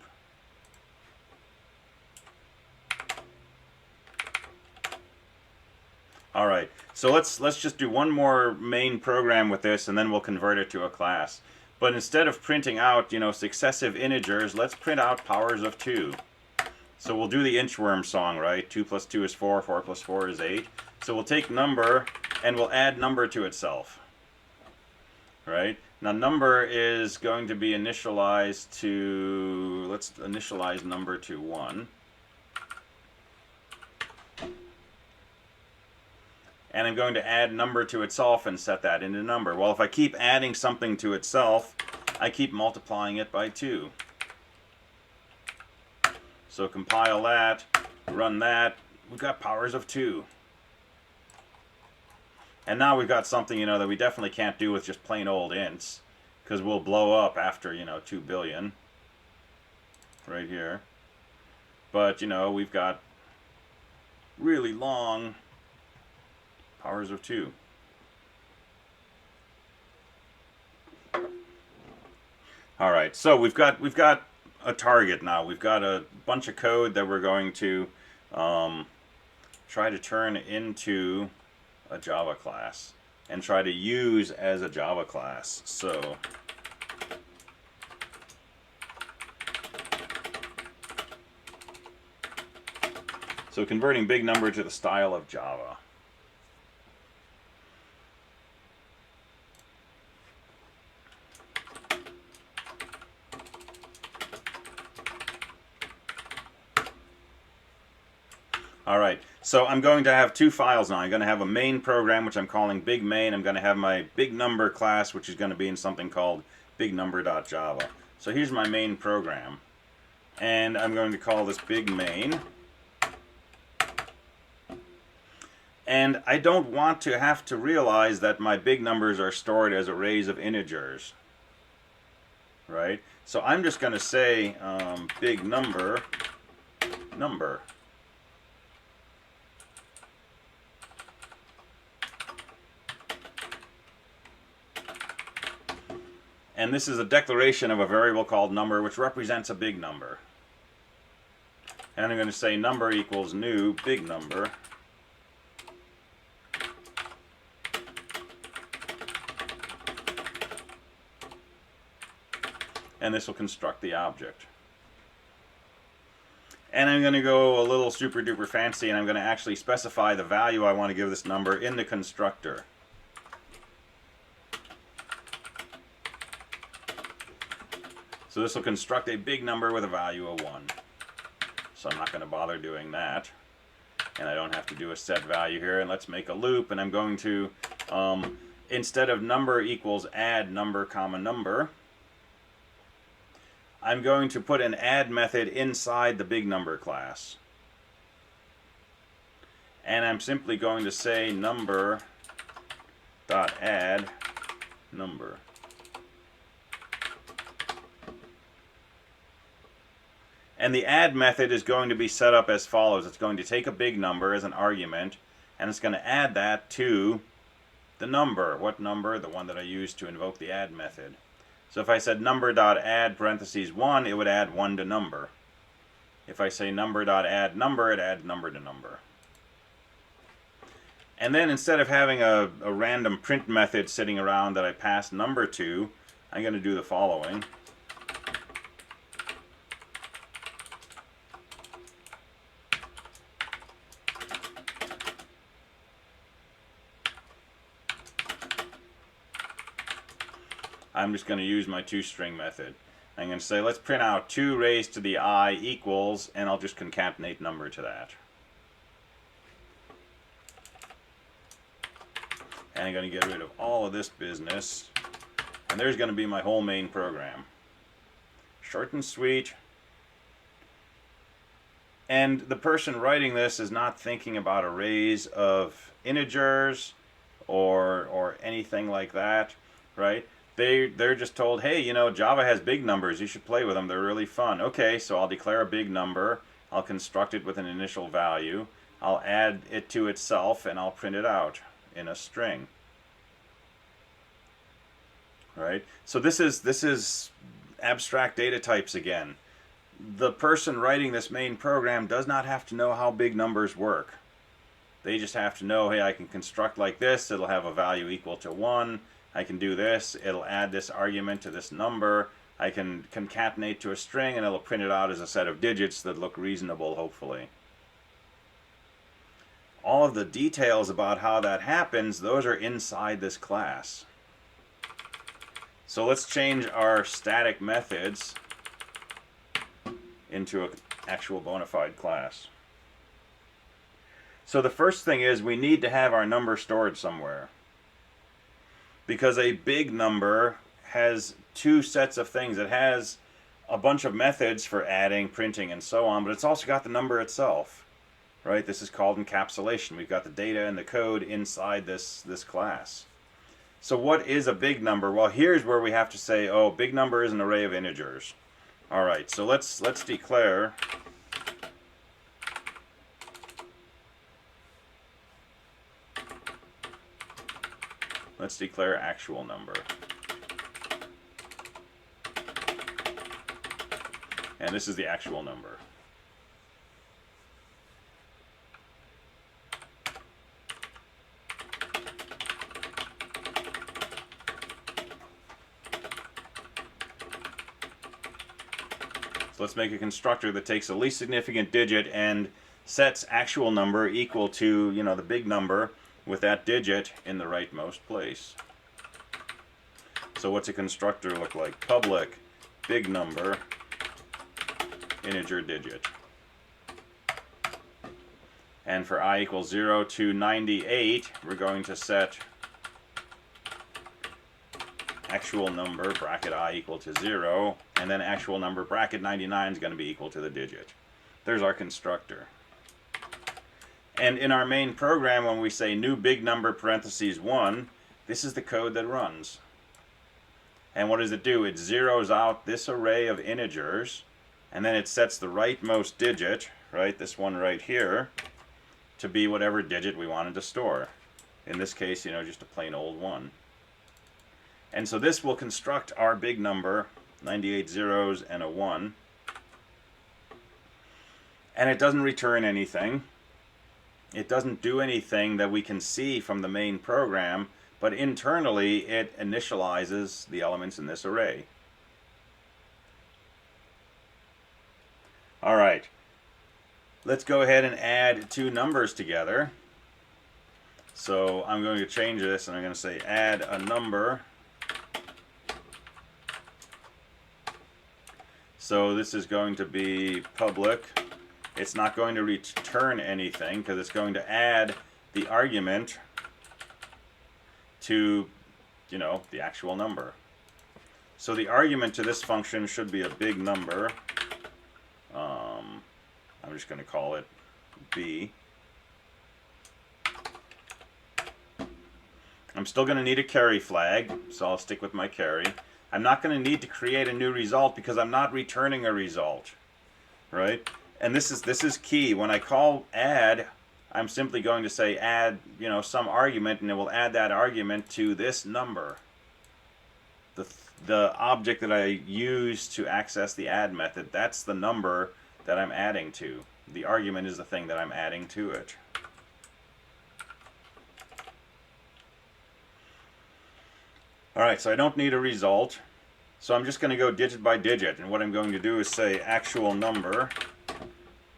All right, so let's just do one more main program with this, and then we'll convert it to a class. But instead of printing out, successive integers, let's print out powers of 2. So we'll do the inchworm song, right? 2 plus 2 is 4, 4 plus 4 is 8. So we'll take number, and we'll add number to itself, right? Now number is going to be initialized to, let's initialize number to 1. And I'm going to add number to itself and set that into number. Well, if I keep adding something to itself, I keep multiplying it by 2. So compile that, run that, we've got powers of 2. And now we've got something, that we definitely can't do with just plain old ints, because we'll blow up after, 2 billion, right here. But, we've got really long powers of 2. All right, so we've got a target now. We've got a bunch of code that we're going to try to turn into a Java class and try to use as a Java class. So converting BigNumber to the style of Java. All right, so I'm going to have two files now. I'm going to have a main program, which I'm calling BigMain. I'm going to have my BigNumber class, which is going to be in something called BigNumber.java. So here's my main program. And I'm going to call this BigMain. And I don't want to have to realize that my big numbers are stored as arrays of integers. Right? So I'm just going to say BigNumber number. And this is a declaration of a variable called number, which represents a big number. And I'm going to say number equals new big number. And this will construct the object. And I'm going to go a little super duper fancy, and I'm going to actually specify the value I want to give this number in the constructor. So this will construct a big number with a value of 1. So I'm not going to bother doing that. And I don't have to do a set value here. And let's make a loop. And I'm going to, instead of number equals add number comma number, I'm going to put an add method inside the BigNumber class. And I'm simply going to say number dot add number. And the add method is going to be set up as follows. It's going to take a big number as an argument, and it's going to add that to the number. What number? The one that I used to invoke the add method. So if I said number.add parentheses 1, it would add 1 to number. If I say number.add number, it adds number to number. And then instead of having a random print method sitting around that I pass number to, I'm going to do the following. I'm just going to use my toString method. I'm going to say, let's print out 2 raised to the I equals, and I'll just concatenate number to that. And I'm going to get rid of all of this business. And there's going to be my whole main program. Short and sweet. And the person writing this is not thinking about arrays of integers or anything like that, right? They're just told, hey, you know, Java has big numbers. You should play with them. They're really fun. Okay, so I'll declare a big number. I'll construct it with an initial value. I'll add it to itself, and I'll print it out in a string. Right? So this is abstract data types again. The person writing this main program does not have to know how big numbers work. They just have to know, hey, I can construct like this. It'll have a value equal to 1. I can do this. It'll add this argument to this number. I can concatenate to a string, and it'll print it out as a set of digits that look reasonable, hopefully. All of the details about how that happens, those are inside this class. So let's change our static methods into an actual bona fide class. So the first thing is we need to have our number stored somewhere, because a big number has 2 sets of things. It has a bunch of methods for adding, printing, and so on, but it's also got the number itself, right? This is called encapsulation. We've got the data and the code inside this class. So what is a big number? Well, here's where we have to say, oh, big number is an array of integers. All right, so let's declare actual number. And this is the actual number. So let's make a constructor that takes the least significant digit and sets actual number equal to, you know, the big number with that digit in the rightmost place. So what's a constructor look like? Public big number integer digit. And for I equals 0 to 98, we're going to set actual number bracket I equal to 0, and then actual number bracket 99 is going to be equal to the digit. There's our constructor. And in our main program, when we say new big number parentheses 1, this is the code that runs. And what does it do? It zeroes out this array of integers, and then it sets the rightmost digit, right, this one right here, to be whatever digit we wanted to store. In this case, you know, just a plain old 1. And so this will construct our big number, 98 zeros and a 1. And it doesn't return anything. It doesn't do anything that we can see from the main program, but internally it initializes the elements in this array. All right, let's go ahead and add 2 numbers together. So I'm going to change this, and I'm going to say add a number. So this is going to be public. It's not going to return anything because it's going to add the argument to, you know, the actual number. So the argument to this function should be a big number. I'm just going to call it B. I'm still going to need a carry flag, so I'll stick with my carry. I'm not going to need to create a new result because I'm not returning a result, right? And this is key. When I call add, I'm simply going to say add, you know, some argument, and it will add that argument to this number. The object that I use to access the add method, that's the number that I'm adding to. The argument is the thing that I'm adding to it. All right, so I don't need a result. So I'm just going to go digit by digit. And what I'm going to do is say actual number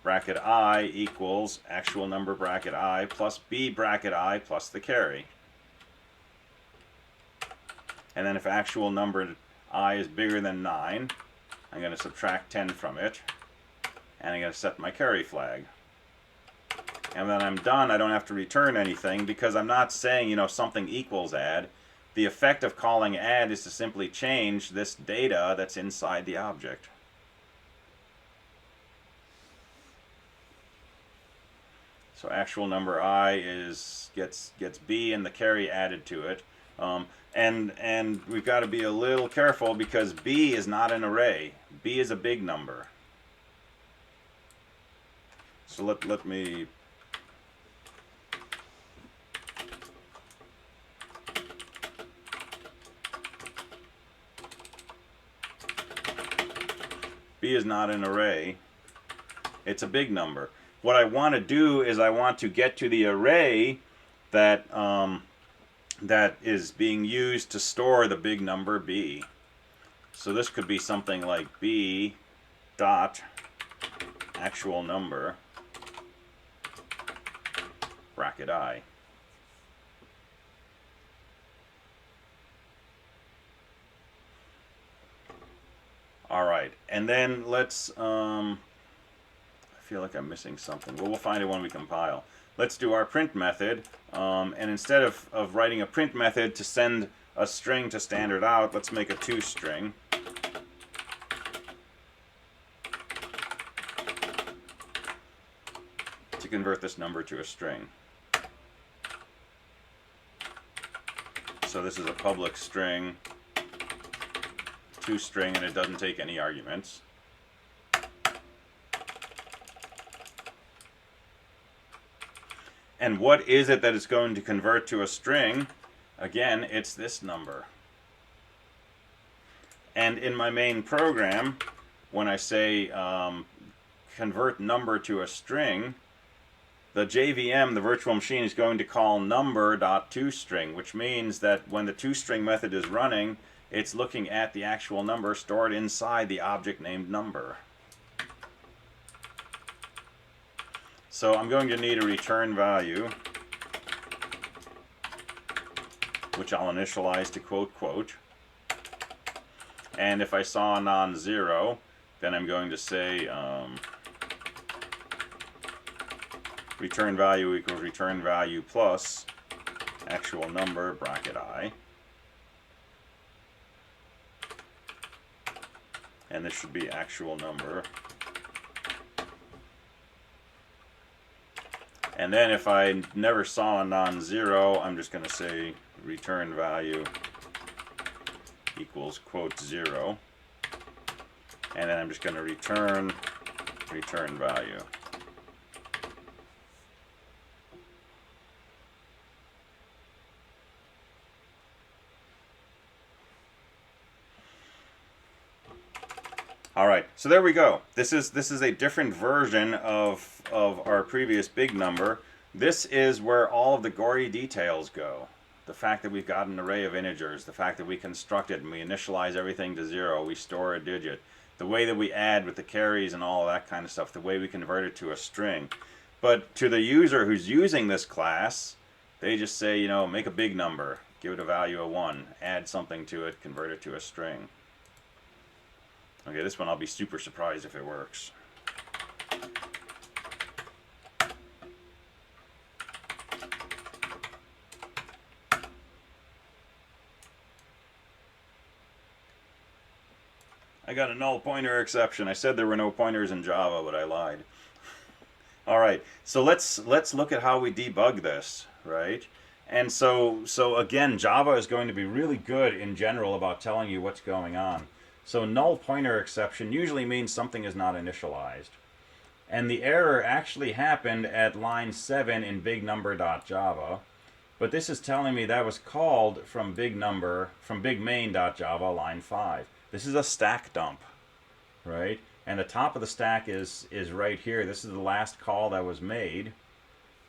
bracket I equals actual number bracket I plus B bracket I plus the carry. And then if actual number I is bigger than 9, I'm going to subtract 10 from it. And I'm going to set my carry flag. And then I'm done. I don't have to return anything because I'm not saying, something equals add. The effect of calling add is to simply change this data that's inside the object. So actual number I gets B and the carry added to it. And we've got to be a little careful because B is not an array. B is a big number. So let me B is not an array. It's a big number. What I want to do is I want to get to the array that that is being used to store the big number B. So this could be something like B dot actual number bracket I. All right, and then let's, I feel like I'm missing something. Well, we'll find it when we compile. Let's do our print method, and instead of writing a print method to send a string to standard out, let's make a toString. To convert this number to a string. So this is a public string, toString, and it doesn't take any arguments. And what is it that it's going to convert to a string? Again, it's this number. And in my main program, when I say convert number to a string, the JVM, the virtual machine, is going to call number.toString, which means that when the toString method is running, it's looking at the actual number stored inside the object named number. So I'm going to need a return value, which I'll initialize to quote quote. And if I saw non-zero, then I'm going to say return value equals return value plus actual number bracket I. And this should be actual number. And then if I never saw a non-zero, I'm just going to say return value equals quote 0. And then I'm just going to return value. All right, so there we go. This is a different version of our previous BigNumber. This is where all of the gory details go. The fact that we've got an array of integers, the fact that we construct it and we initialize everything to 0, we store a digit, the way that we add with the carries and all of that kind of stuff, the way we convert it to a string. But to the user who's using this class, they just say, make a big number, give it a value of 1, add something to it, convert it to a string. Okay, this one I'll be super surprised if it works. I got a null pointer exception. I said there were no pointers in Java, but I lied. All right, so let's look at how we debug this, right? And so again, Java is going to be really good in general about telling you what's going on. So null pointer exception usually means something is not initialized. And the error actually happened at line 7 in BigNumber.java. But this is telling me that was called from BigNumber, from BigMain.java, line 5. This is a stack dump, right? And the top of the stack is right here. This is the last call that was made.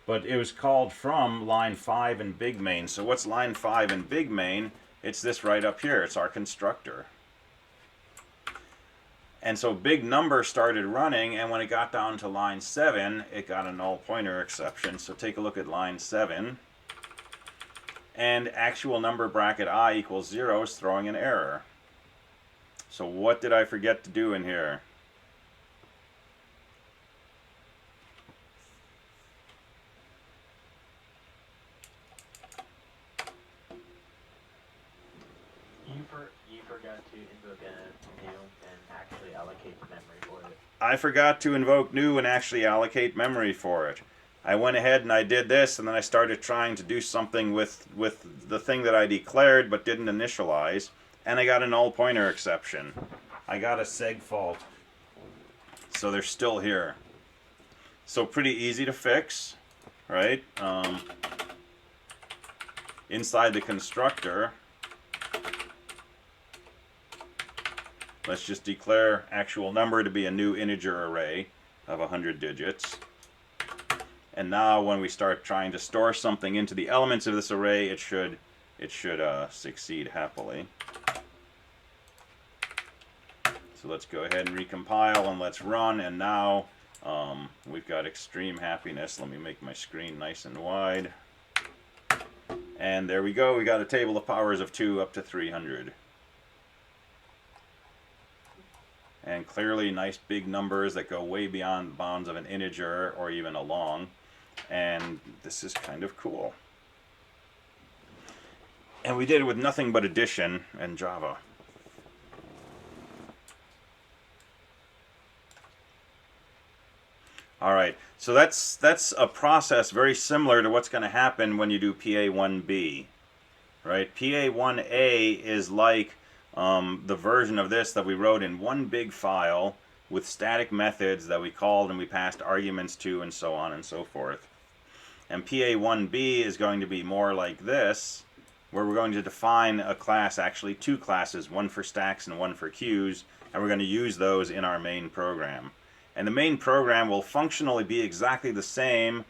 But it was called from line 5 in BigMain. So what's line 5 in BigMain? It's this right up here. It's our constructor. And so BigNumber started running, and when it got down to line 7, it got a null pointer exception. So take a look at line 7. And actual number bracket I equals 0 is throwing an error. So what did I forget to do in here? You forgot to invoke a new and actually allocate the memory for it. I forgot to invoke new and actually allocate memory for it. I went ahead and I did this, and then I started trying to do something with the thing that I declared but didn't initialize, and I got a null pointer exception. I got a seg fault. So they're still here. So pretty easy to fix, right? Inside the constructor, let's just declare actual number to be a new integer array of 100 digits. And now when we start trying to store something into the elements of this array, it should succeed happily. So let's go ahead and recompile and let's run. And now we've got extreme happiness. Let me make my screen nice and wide. And there we go. We got a table of powers of 2 up to 300. And clearly nice big numbers that go way beyond the bounds of an integer or even a long. And this is kind of cool. And we did it with nothing but addition and Java. All right, so that's a process very similar to what's going to happen when you do PA1B, right? PA1A is like the version of this that we wrote in one big file with static methods that we called and we passed arguments to and so on and so forth. And PA1B is going to be more like this, where we're going to define a class, actually 2 classes, one for stacks and one for queues, and we're going to use those in our main program. And the main program will functionally be exactly the same,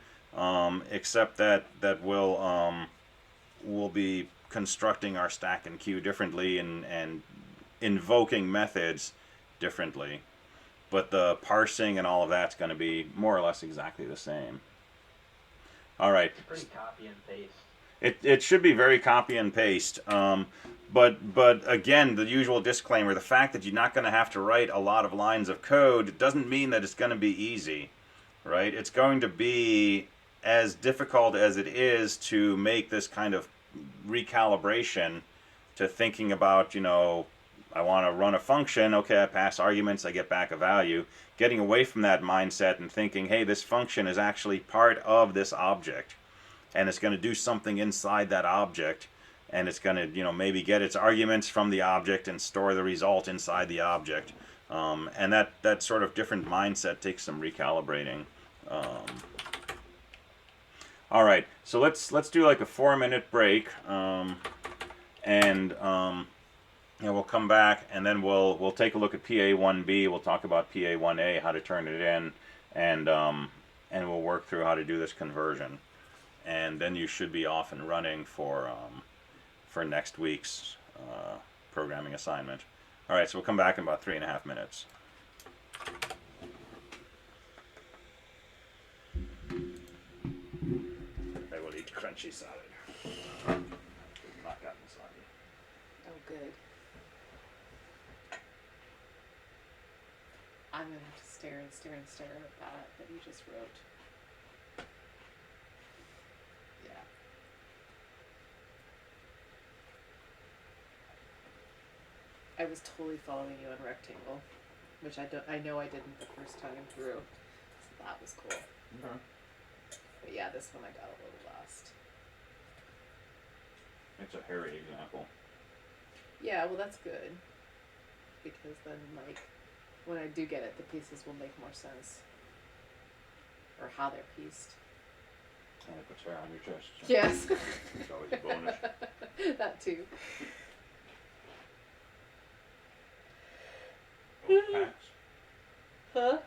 except that we'll be constructing our stack and queue differently and invoking methods differently. But the parsing and all of that's going to be more or less exactly the same. All right. It's pretty copy and paste. It should be very copy and paste. But again, the usual disclaimer, the fact that you're not going to have to write a lot of lines of code doesn't mean that it's going to be easy, right? It's going to be as difficult as it is to make this kind of recalibration to thinking about, you know, I want to run a function, okay, I pass arguments, I get back a value. Getting away from that mindset and thinking, hey, this function is actually part of this object, and it's going to do something inside that object. And it's going to, you know, maybe get its arguments from the object and store the result inside the object. And that sort of different mindset takes some recalibrating. All right, so let's do like a 4-minute break, and we'll come back and then we'll take a look at PA1B. We'll talk about PA1A, how to turn it in, and we'll work through how to do this conversion. And then you should be off and running for next week's programming assignment. All right, so we'll come back in about 3.5 minutes. I will eat crunchy salad. Not gotten soggy. Oh, good. I'm gonna have to stare and stare and stare at that you just wrote. Yeah. I was totally following you on rectangle, which I know I didn't the first time through. So that was cool. Okay. But yeah, this one I got a little lost. It's a hairy example. Yeah, well that's good. Because then like when I do get it, the pieces will make more sense. Or how they're pieced. And it puts hair on your chest. So Yes. it's always a bonus. That too. Both packs? Huh?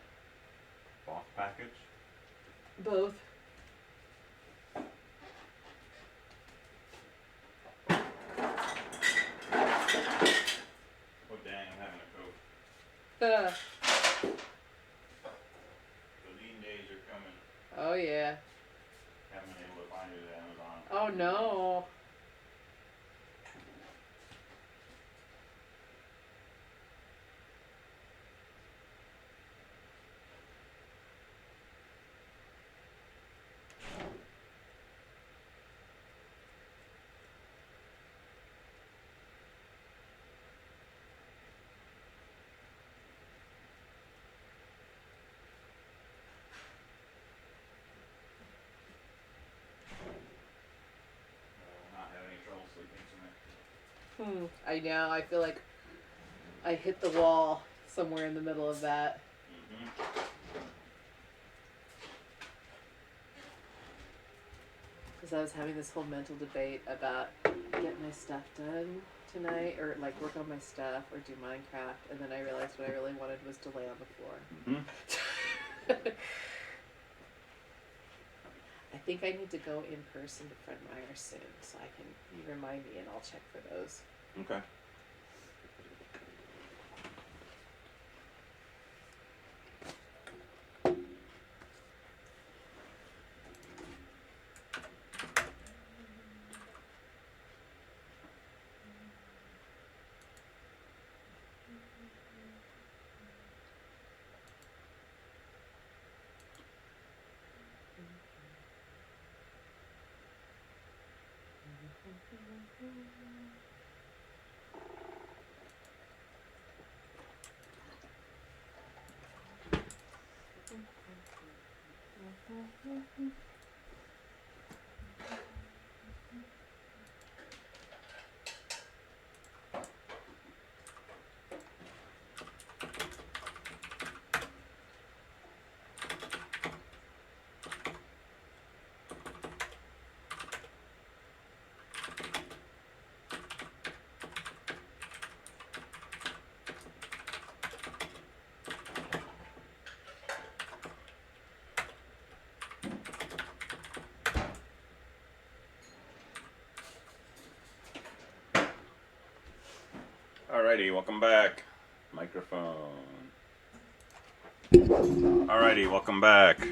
Both package? Both. The lean days are coming. Oh yeah. Haven't been able to find it at Amazon. Oh no. Not having any trouble sleeping tonight. I know. I feel like I hit the wall somewhere in the middle of that. Because I was having this whole mental debate about getting my stuff done tonight, or like work on my stuff, or do Minecraft, and then I realized what I really wanted was to lay on the floor. I think I need to go in person to Fred Meyer soon, so I can you remind me and I'll check for those. Okay. Alrighty, welcome back. Microphone. Alrighty, welcome back.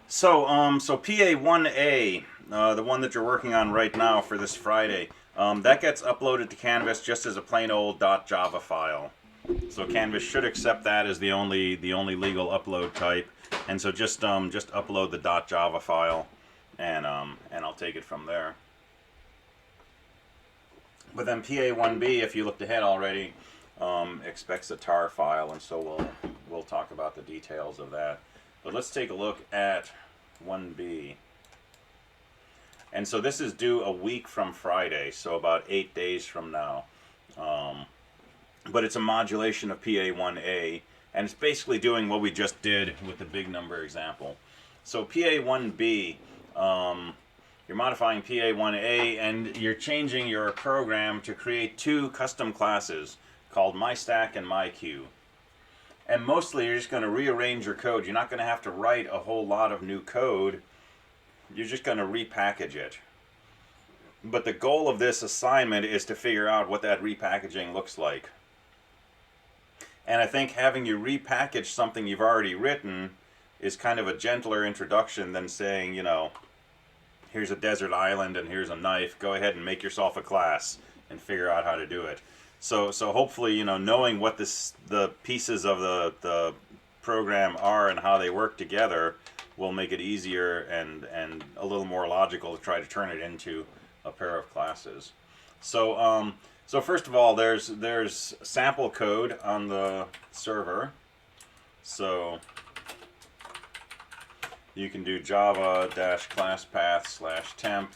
So PA1A, the one that you're working on right now for this Friday, that gets uploaded to Canvas just as a plain old .java file. So Canvas should accept that as the only legal upload type, and so just upload the .java file, and I'll take it from there. But then PA1B, if you looked ahead already, expects a tar file, and so we'll talk about the details of that. But let's take a look at 1B. And so this is due a week from Friday, so about 8 days from now. But it's a modulation of PA1A, and it's basically doing what we just did with the BigNumber example. So PA1B, you're modifying PA1A, and you're changing your program to create two custom classes called MyStack and MyQueue. And mostly you're just going to rearrange your code. You're not going to have to write a whole lot of new code. You're just going to repackage it. But the goal of this assignment is to figure out what that repackaging looks like. And I think having you repackage something you've already written is kind of a gentler introduction than saying, you know, here's a desert island and here's a knife. Go ahead and make yourself a class and figure out how to do it. So hopefully, you know, knowing what the pieces of the program are and how they work together will make it easier and a little more logical to try to turn it into a pair of classes. So first of all, there's sample code on the server. So you can do java-classpath/temp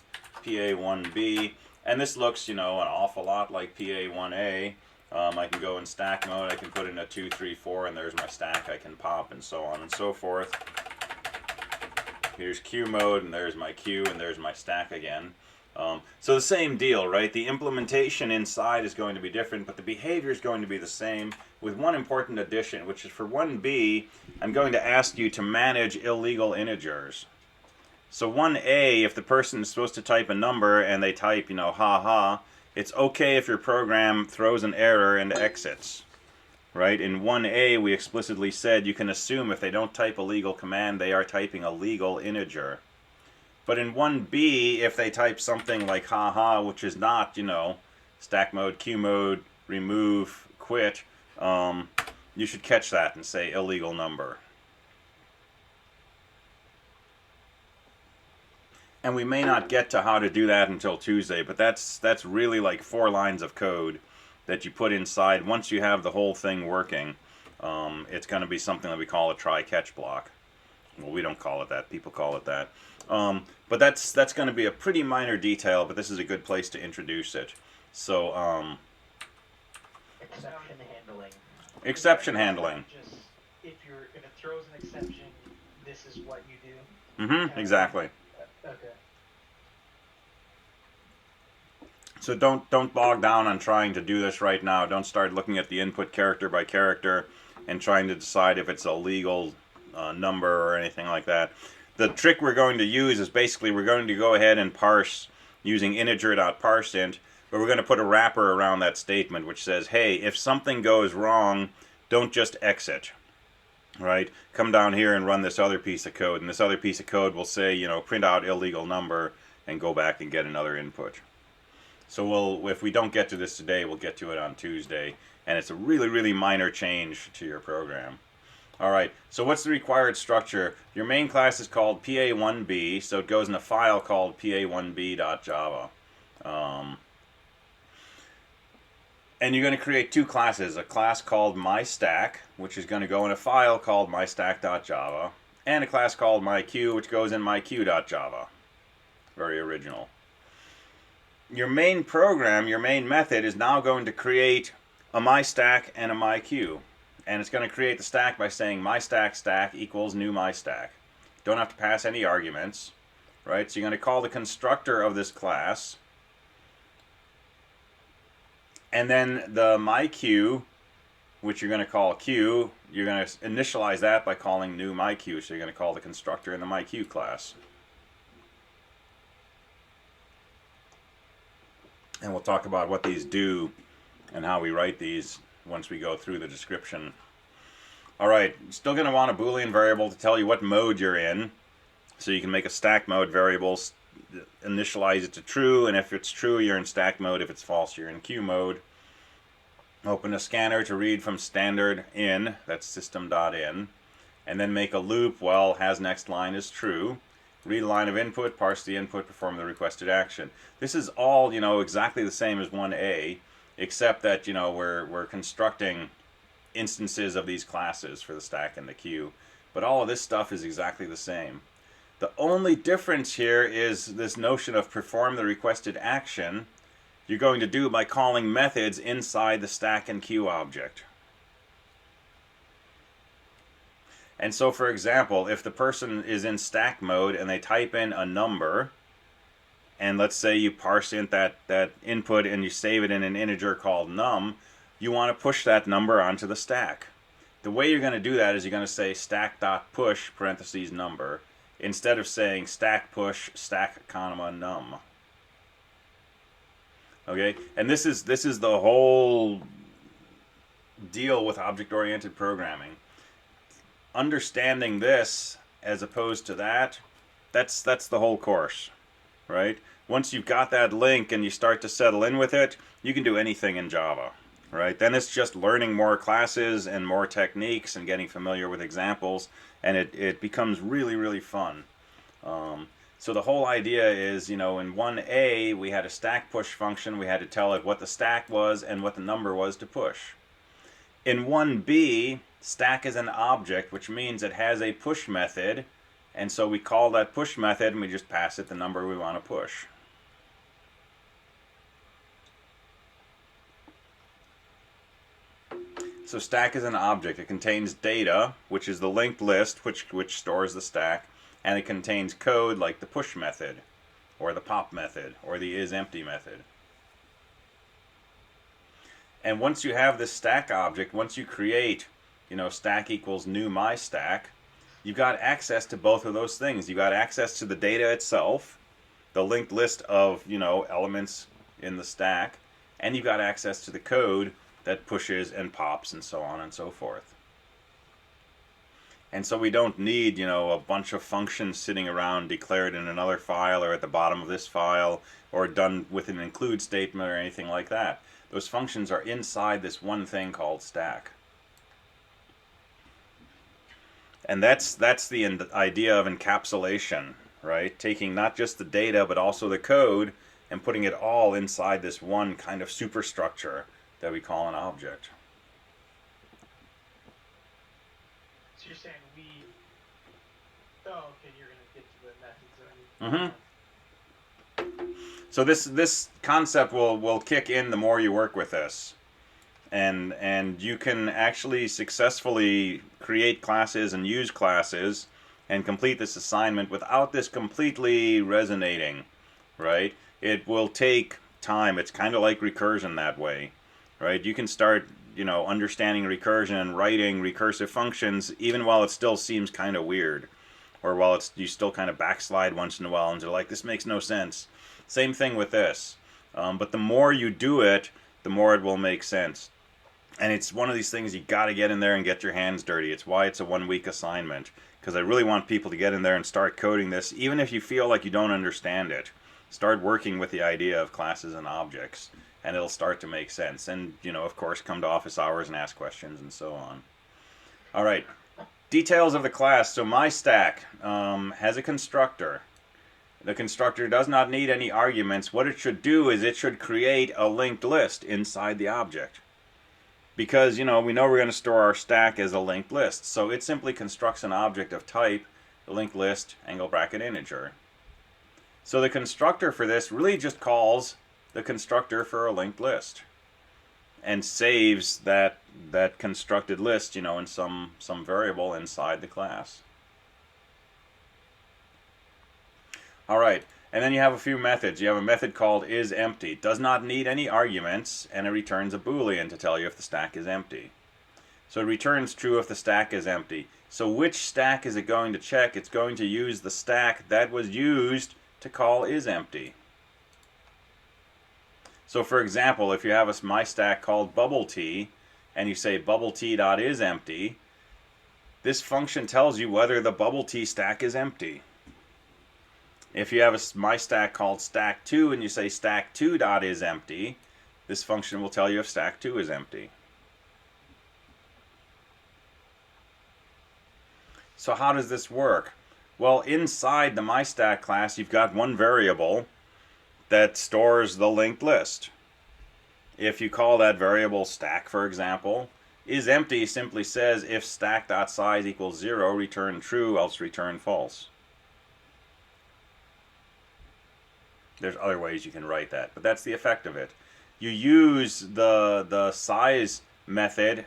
PA1B, and this looks, you know, an awful lot like PA1A. I can go in stack mode, I can put in a 2, 3, 4, and there's my stack I can pop, and so on and so forth. Here's queue mode, and there's my queue, and there's my stack again. So the same deal, right? The implementation inside is going to be different, but the behavior is going to be the same, with one important addition, which is for 1B, I'm going to ask you to manage illegal integers. So 1A, if the person is supposed to type a number and they type, you know, ha ha, It's okay if your program throws an error and exits. Right? In 1A, we explicitly said you can assume if they don't type a legal command, they are typing a legal integer. But in 1B, if they type something like haha, which is not, stack mode, queue mode, remove, quit, you should catch that and say illegal number. And we may not get to how to do that until Tuesday, but that's really like 4 lines of code that you put inside. Once you have the whole thing working, it's going to be something that we call a try-catch block. Well, we don't call it that. People call it that. But that's going to be a pretty minor detail, but this is a good place to introduce it. So, Exception handling. Exception handling. Just if it throws an exception, this is what you do. Mm-hmm, exactly. Okay. So don't bog down on trying to do this right now. Don't start looking at the input character by character and trying to decide if it's a legal number or anything like that. The trick we're going to use is basically we're going to go ahead and parse using integer.parseInt, but we're going to put a wrapper around that statement which says, hey, if something goes wrong, don't just exit. Right? Come down here and run this other piece of code, and this other piece of code will say, print out illegal number and go back and get another input. So if we don't get to this today, we'll get to it on Tuesday, and it's a really, really minor change to your program. All right, so what's the required structure? Your main class is called PA1B, so it goes in a file called pa1b.java. And you're going to create 2 classes, a class called myStack, which is going to go in a file called mystack.java, and a class called myQ, which goes in myQ.java. Very original. Your main program, your main method, is now going to create a myStack and a myQ. And it's going to create the stack by saying myStack stack equals new myStack. Don't have to pass any arguments, right? So you're going to call the constructor of this class. And then the myQ, which you're going to call Q, you're going to initialize that by calling new myQ. So you're going to call the constructor in the myQ class. And we'll talk about what these do and how we write these once we go through the description. Alright, you're still going to want a Boolean variable to tell you what mode you're in. So you can make a stack mode variable, initialize it to true, and if it's true, you're in stack mode. If it's false, you're in queue mode. Open a scanner to read from standard in, that's system.in, and then make a loop while has next line is true. Read a line of input, parse the input, perform the requested action. This is all, exactly the same as 1A, except that, we're constructing instances of these classes for the stack and the queue. But all of this stuff is exactly the same. The only difference here is this notion of perform the requested action. You're going to do by calling methods inside the stack and queue object. And so, for example, if the person is in stack mode and they type in a number, and let's say you parse int that input and you save it in an integer called num, you want to push that number onto the stack. The way you're going to do that is you're going to say stack.push parentheses number instead of saying stack push stack comma num. Okay, and this is the whole deal with object-oriented programming. Understanding this as opposed to that's the whole course, right? Once you've got that link and you start to settle in with it, you can do anything in Java, right? Then it's just learning more classes and more techniques and getting familiar with examples, and it becomes really, really fun. So the whole idea is, in 1A, we had a stack push function. We had to tell it what the stack was and what the number was to push. In 1B, stack is an object, which means it has a push method, and so we call that push method and we just pass it the number we want to push. So stack is an object. It contains data, which is the linked list, which stores the stack, and it contains code like the push method, or the pop method, or the isEmpty method. And once you have this stack object, once you create, stack equals new myStack, you've got access to both of those things. You've got access to the data itself, the linked list of, elements, in the stack, and you've got access to the code that pushes and pops and so on and so forth. And so we don't need, a bunch of functions sitting around declared in another file or at the bottom of this file or done with an include statement or anything like that. Those functions are inside this one thing called stack. And that's the idea of encapsulation, right? Taking not just the data but also the code and putting it all inside this one kind of superstructure that we call an object. So you're saying okay, you're going to get to the methods. So this concept will kick in the more you work with this. And you can actually successfully create classes and use classes and complete this assignment without this completely resonating, right? It will take time. It's kind of like recursion that way, right? You can start, understanding recursion and writing recursive functions even while it still seems kind of weird, or while you still kind of backslide once in a while and you're like, this makes no sense. Same thing with this. But the more you do it, the more it will make sense. And it's one of these things you got to get in there and get your hands dirty. It's why it's a 1-week assignment, because I really want people to get in there and start coding this, even if you feel like you don't understand it. Start working with the idea of classes and objects, and it'll start to make sense. And, of course, come to office hours and ask questions and so on. All right. Details of the class. So my stack has a constructor. The constructor does not need any arguments. What it should do is it should create a linked list inside the object. Because, we know we're going to store our stack as a linked list. So it simply constructs an object of type linked list angle bracket integer. So the constructor for this really just calls the constructor for a linked list and saves that constructed list, in some variable inside the class. All right, and then you have a few methods. You have a method called isEmpty. Does not need any arguments, and it returns a Boolean to tell you if the stack is empty. So it returns true if the stack is empty. So which stack is it going to check? It's going to use the stack that was used to call isEmpty. So for example, if you have a my stack called bubblet, and you say bubblet.isEmpty, this function tells you whether the bubblet stack is empty. If you have a my stack called stack2 and you say stack2.isEmpty, this function will tell you if stack2 is empty. So how does this work? Well, inside the myStack class, you've got one variable that stores the linked list. If you call that variable stack, for example, isEmpty simply says if stack.size equals 0, return true, else return false. There's other ways you can write that, but that's the effect of it. You use the size method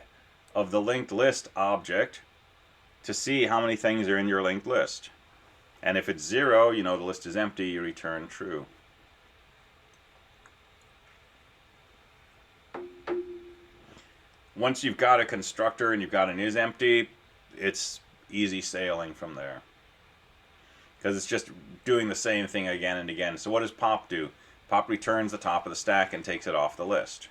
of the linked list object to see how many things are in your linked list. And if it's 0, the list is empty, you return true. Once you've got a constructor and you've got an isEmpty, it's easy sailing from there. Because it's just doing the same thing again and again. So what does pop do? Pop returns the top of the stack and takes it off the list.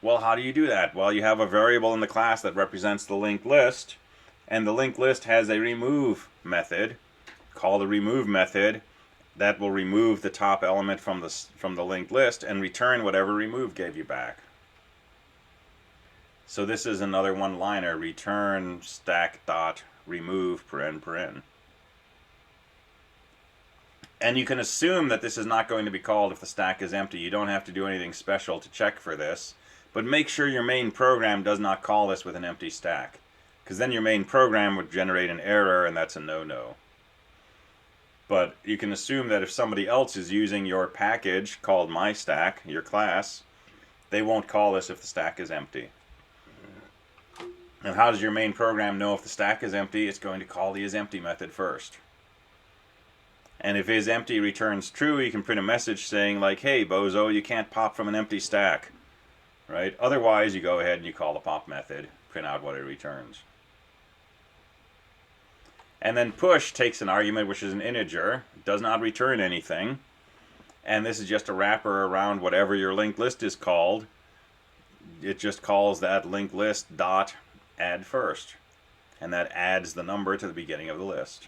Well, how do you do that? Well, you have a variable in the class that represents the linked list, and the linked list has a remove method. Call the remove method. That will remove the top element from the linked list and return whatever remove gave you back. So this is another one-liner, return stack.remove paren. And you can assume that this is not going to be called if the stack is empty. You don't have to do anything special to check for this. But make sure your main program does not call this with an empty stack, because then your main program would generate an error, and that's a no-no. But you can assume that if somebody else is using your package called myStack, your class, they won't call this if the stack is empty. And how does your main program know if the stack is empty? It's going to call the isEmpty method first. And if isEmpty returns true, you can print a message saying like, hey, bozo, you can't pop from an empty stack. Right? Otherwise, you go ahead and you call the pop method, print out what it returns. And then push takes an argument which is an integer, does not return anything, and this is just a wrapper around whatever your linked list is called. It just calls that linked list dot add first, and that adds the number to the beginning of the list.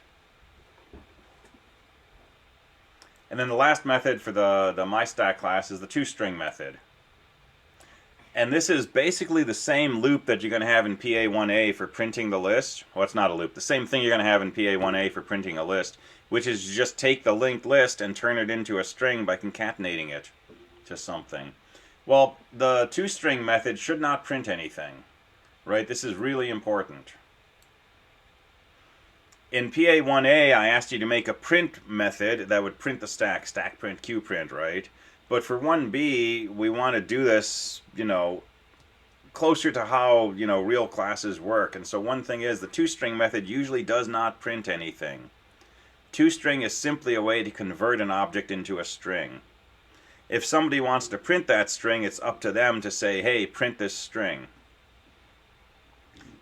And then the last method for the myStack class is the toString method. And this is basically the same loop that you're going to have in PA1A for printing the list. Well, it's not a loop. The same thing you're going to have in PA1A for printing a list, which is just take the linked list and turn it into a string by concatenating it to something. Well, the toString method should not print anything, right? This is really important. In PA1A, I asked you to make a print method that would print the stack print, qprint, right? But for 1B, we want to do this, closer to how, real classes work. And so one thing is the toString method usually does not print anything. toString is simply a way to convert an object into a string. If somebody wants to print that string, it's up to them to say, hey, print this string.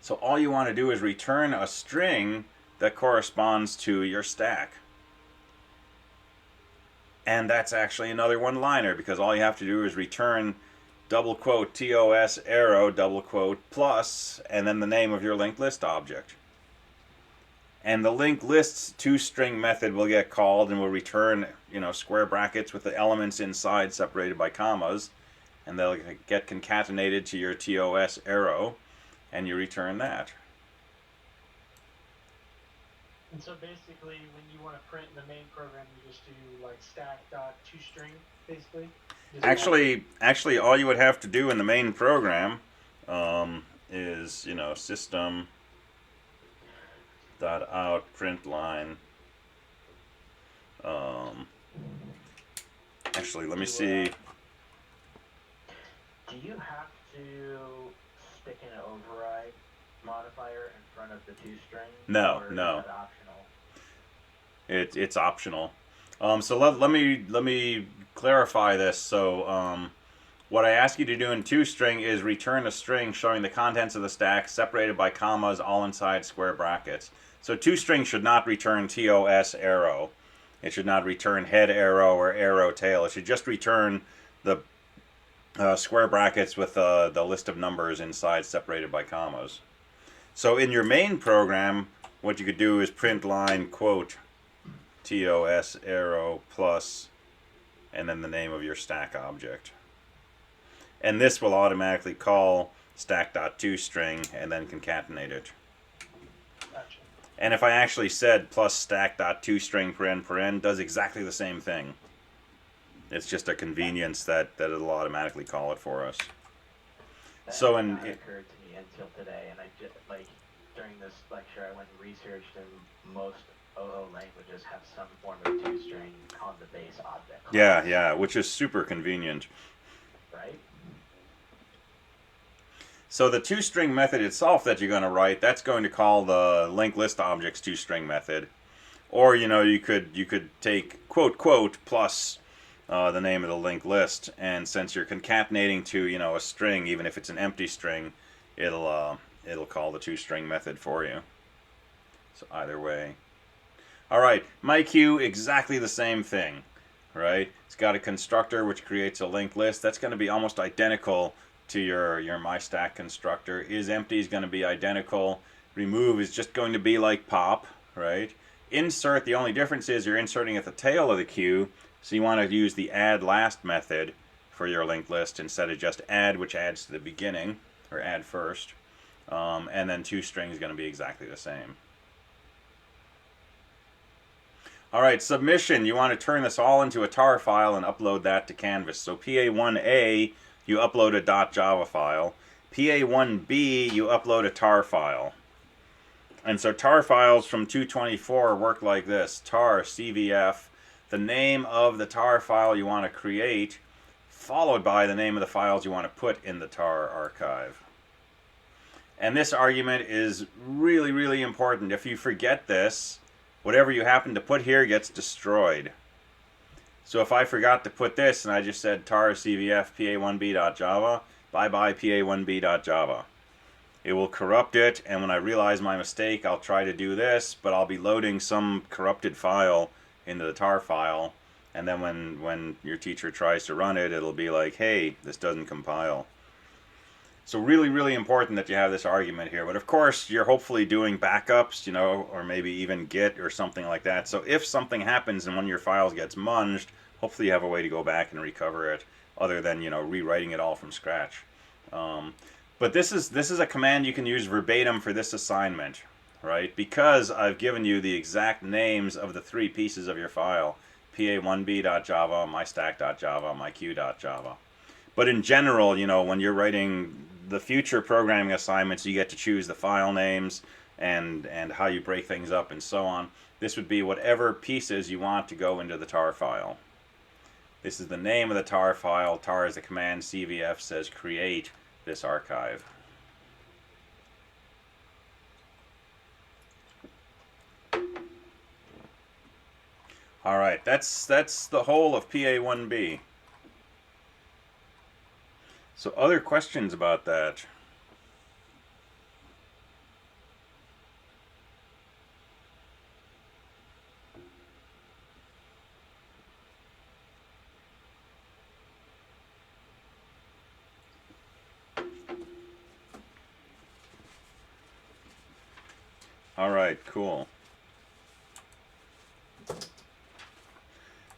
So all you want to do is return a string that corresponds to your stack. And that's actually another one-liner, because all you have to do is return double quote TOS arrow double quote plus, and then the name of your linked list object. And the linked list's toString method will get called and will return, square brackets with the elements inside separated by commas, and they'll get concatenated to your TOS arrow, and you return that. And so basically, when you want to print in the main program, you just do like stack.toString, basically? Actually, all you would have to do in the main program is, system dot out print line. Actually, let me see. Do you have to stick an override modifier in front of the toString? No, or no. Is that optional? It's optional. So let me clarify this. So what I ask you to do in toString is return a string showing the contents of the stack separated by commas, all inside square brackets. So toString should not return TOS arrow. It should not return head arrow or arrow tail. It should just return the square brackets with the list of numbers inside separated by commas. So in your main program, what you could do is print line quote TOS arrow plus, and then the name of your stack object. And this will automatically call stack.toString and then concatenate it. Gotcha. And if I actually said plus stack.toString paren does exactly the same thing. It's just a convenience that it'll automatically call it for us. That So had in not occurred to me until today, and I just during this lecture I went and researched, and most OO languages have some form of toString on the base object. yeah, which is super convenient. Right? So the toString method itself that you're going to write, that's going to call the linked list object's toString method. Or you could take quote quote plus the name of the linked list, and since you're concatenating to a string, even if it's an empty string, it'll call the toString method for you. So either way. All right, myQ, exactly the same thing, right? It's got a constructor which creates a linked list. That's going to be almost identical to your myStack constructor. IsEmpty is going to be identical. Remove is just going to be like pop, right? Insert, the only difference is you're inserting at the tail of the queue, so you want to use the add last method for your linked list instead of just add, which adds to the beginning, or add first. And then toString is going to be exactly the same. All right, submission. You want to turn this all into a tar file and upload that to Canvas. So PA1A, you upload a .java file. PA1B, you upload a tar file. And so tar files from 224 work like this. Tar CVF, the name of the tar file you want to create, followed by the name of the files you want to put in the tar archive. And this argument is really, really important. If you forget this, whatever you happen to put here gets destroyed. So if I forgot to put this and I just said tar cvf pa1b.java, bye-bye pa1b.java. It will corrupt it, and when I realize my mistake, I'll try to do this, but I'll be loading some corrupted file into the tar file, and then when your teacher tries to run it, it'll be like, hey, this doesn't compile. So really, really important that you have this argument here. But of course, you're hopefully doing backups, or maybe even Git or something like that. So if something happens and one of your files gets munged, hopefully you have a way to go back and recover it, other than rewriting it all from scratch. But this is a command you can use verbatim for this assignment, right? Because I've given you the exact names of the 3 pieces of your file: pa1b.java, mystack.java, myq.java. But in general, when you're writing the future programming assignments, you get to choose the file names and how you break things up and so on. This would be whatever pieces you want to go into the tar file. This is the name of the tar file. Tar is the command. CVF says create this archive. All right, that's the whole of PA1B. So other questions about that? All right, cool.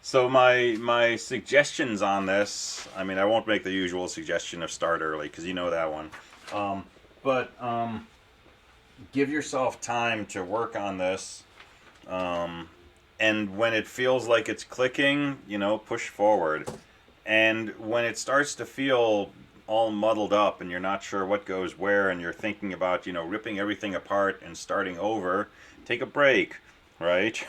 So my suggestions on this, I mean, I won't make the usual suggestion of start early, because you know that one. But give yourself time to work on this. And when it feels like it's clicking, push forward. And when it starts to feel all muddled up and you're not sure what goes where, and you're thinking about, ripping everything apart and starting over, take a break, right?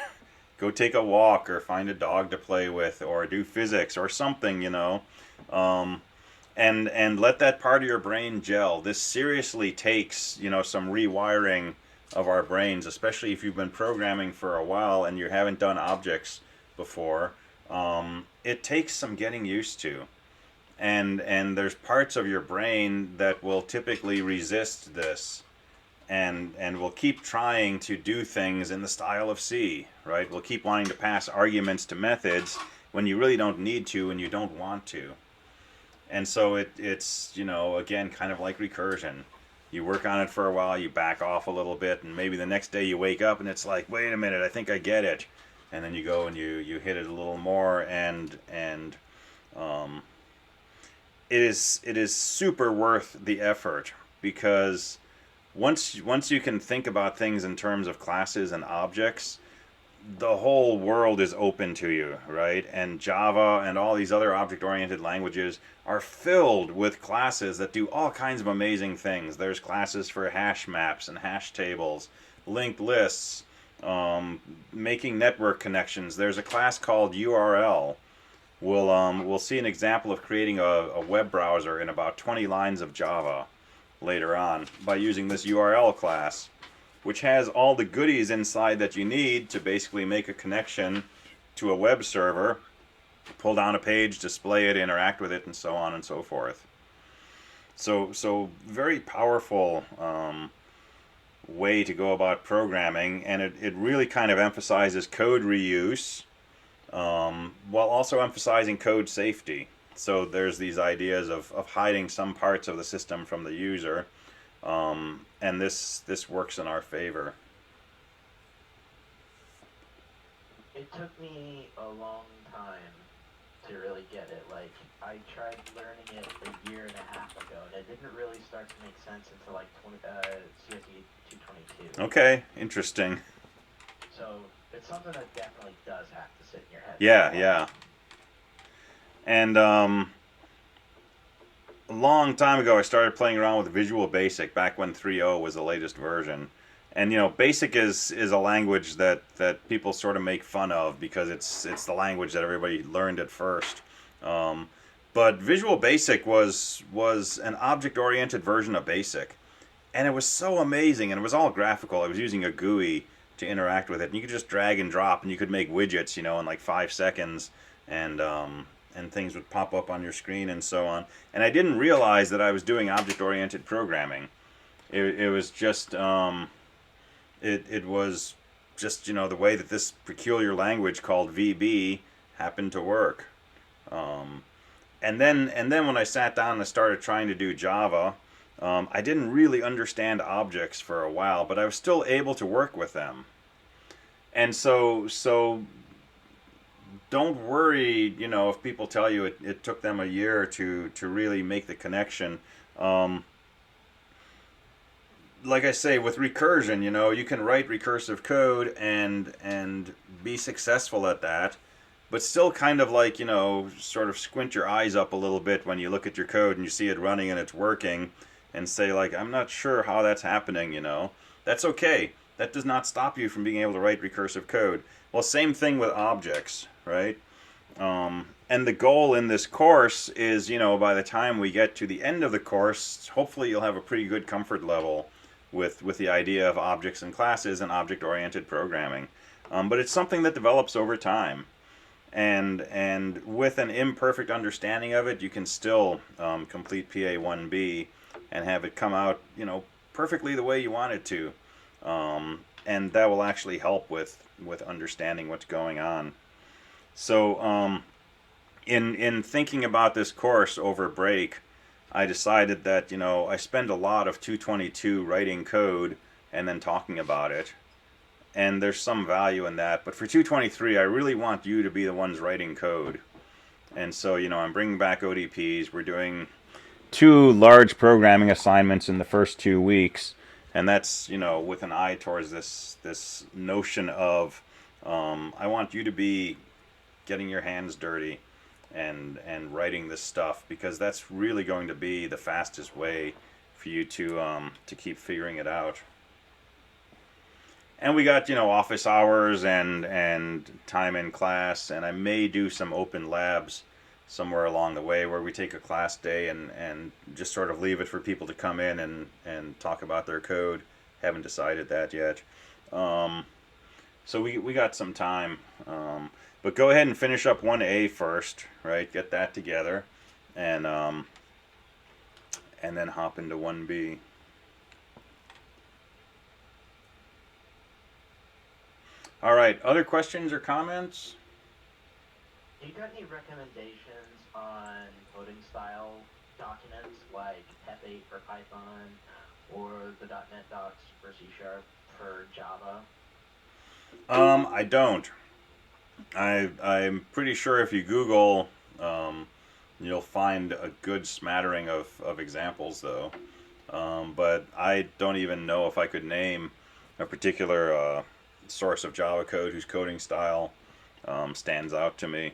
Go take a walk, or find a dog to play with, or do physics or something, and let that part of your brain gel. This seriously takes, some rewiring of our brains, especially if you've been programming for a while and you haven't done objects before. It takes some getting used to. And there's parts of your brain that will typically resist this. And we'll keep trying to do things in the style of C, right? We'll keep wanting to pass arguments to methods when you really don't need to and you don't want to. And so it's, again, kind of like recursion. You work on it for a while, you back off a little bit, and maybe the next day you wake up and it's like, wait a minute, I think I get it. And then you go and you hit it a little more, and it is super worth the effort, because once you can think about things in terms of classes and objects, the whole world is open to you, right? And Java and all these other object-oriented languages are filled with classes that do all kinds of amazing things. There's classes for hash maps and hash tables, linked lists, making network connections. There's a class called URL. We'll see an example of creating a web browser in about 20 lines of Java later on by using this URL class, which has all the goodies inside that you need to basically make a connection to a web server, pull down a page, display it, interact with it, and so on and so forth. So very powerful way to go about programming, and it really kind of emphasizes code reuse while also emphasizing code safety. So there's these ideas of hiding some parts of the system from the user, and this works in our favor. It took me a long time to really get it. Like, I tried learning it a year and a half ago, and it didn't really start to make sense until like CSE223. Okay, interesting. So it's something that definitely does have to sit in your head. Yeah. And a long time ago, I started playing around with Visual Basic back when 3.0 was the latest version. And Basic is a language that people sort of make fun of because it's the language that everybody learned at first. But Visual Basic was an object-oriented version of Basic, and it was so amazing. And it was all graphical. I was using a GUI to interact with it, and you could just drag and drop, and you could make widgets, in like 5 seconds, and things would pop up on your screen and so on. And I didn't realize that I was doing object-oriented programming. It was just it was just the way that this peculiar language called VB happened to work. And then when I sat down and started trying to do Java, I didn't really understand objects for a while, but I was still able to work with them. And so don't worry, if people tell you it took them a year to really make the connection. Like I say, with recursion, you can write recursive code and be successful at that, but still kind of like, sort of squint your eyes up a little bit when you look at your code and you see it running and it's working, and say like, I'm not sure how that's happening, That's okay. That does not stop you from being able to write recursive code. Well, same thing with objects, right? And the goal in this course is, by the time we get to the end of the course, hopefully you'll have a pretty good comfort level with the idea of objects and classes and object-oriented programming. But it's something that develops over time. And with an imperfect understanding of it, you can still complete PA1B and have it come out, perfectly the way you want it to. And that will actually help with understanding what's going on. So in thinking about this course over break, I decided that, I spend a lot of 222 writing code and then talking about it. And there's some value in that. But for 223, I really want you to be the ones writing code. And so, I'm bringing back ODPs. We're doing 2 large programming assignments in the first 2 weeks. And that's, with an eye towards this notion of, I want you to be getting your hands dirty and writing this stuff, because that's really going to be the fastest way for you to keep figuring it out. And we got, office hours and time in class, and I may do some open labs somewhere along the way where we take a class day and just sort of leave it for people to come in and talk about their code. Haven't decided that yet. So we got some time. But go ahead and finish up 1A first, right? Get that together, and then hop into 1B. All right, other questions or comments? You got any recommendations on coding style documents like Pep8 for Python or the .NET docs for C# for Java? I don't. I'm pretty sure if you Google, you'll find a good smattering of examples, though. But I don't even know if I could name a particular source of Java code whose coding style stands out to me.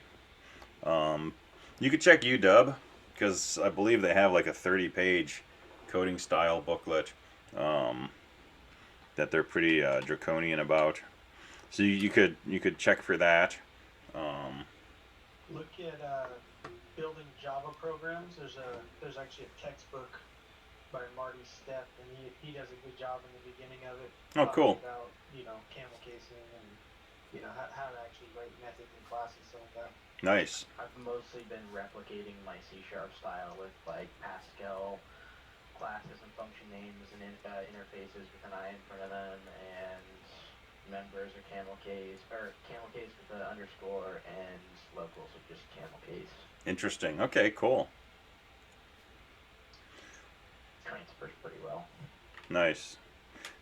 You could check UW, because I believe they have like a 30-page coding style booklet that they're pretty draconian about. So you could check for that. Look at building Java programs. There's actually a textbook by Marty Stepp, and he does a good job in the beginning of it. Oh, cool. About camel casing and how to actually write methods and classes, stuff like that. Nice. I've mostly been replicating my C# style with like Pascal classes and function names and interfaces with an I in front of them, and members are camel case with an underscore, and locals are just camel case. Interesting. Okay, cool. Transfers pretty well. Nice.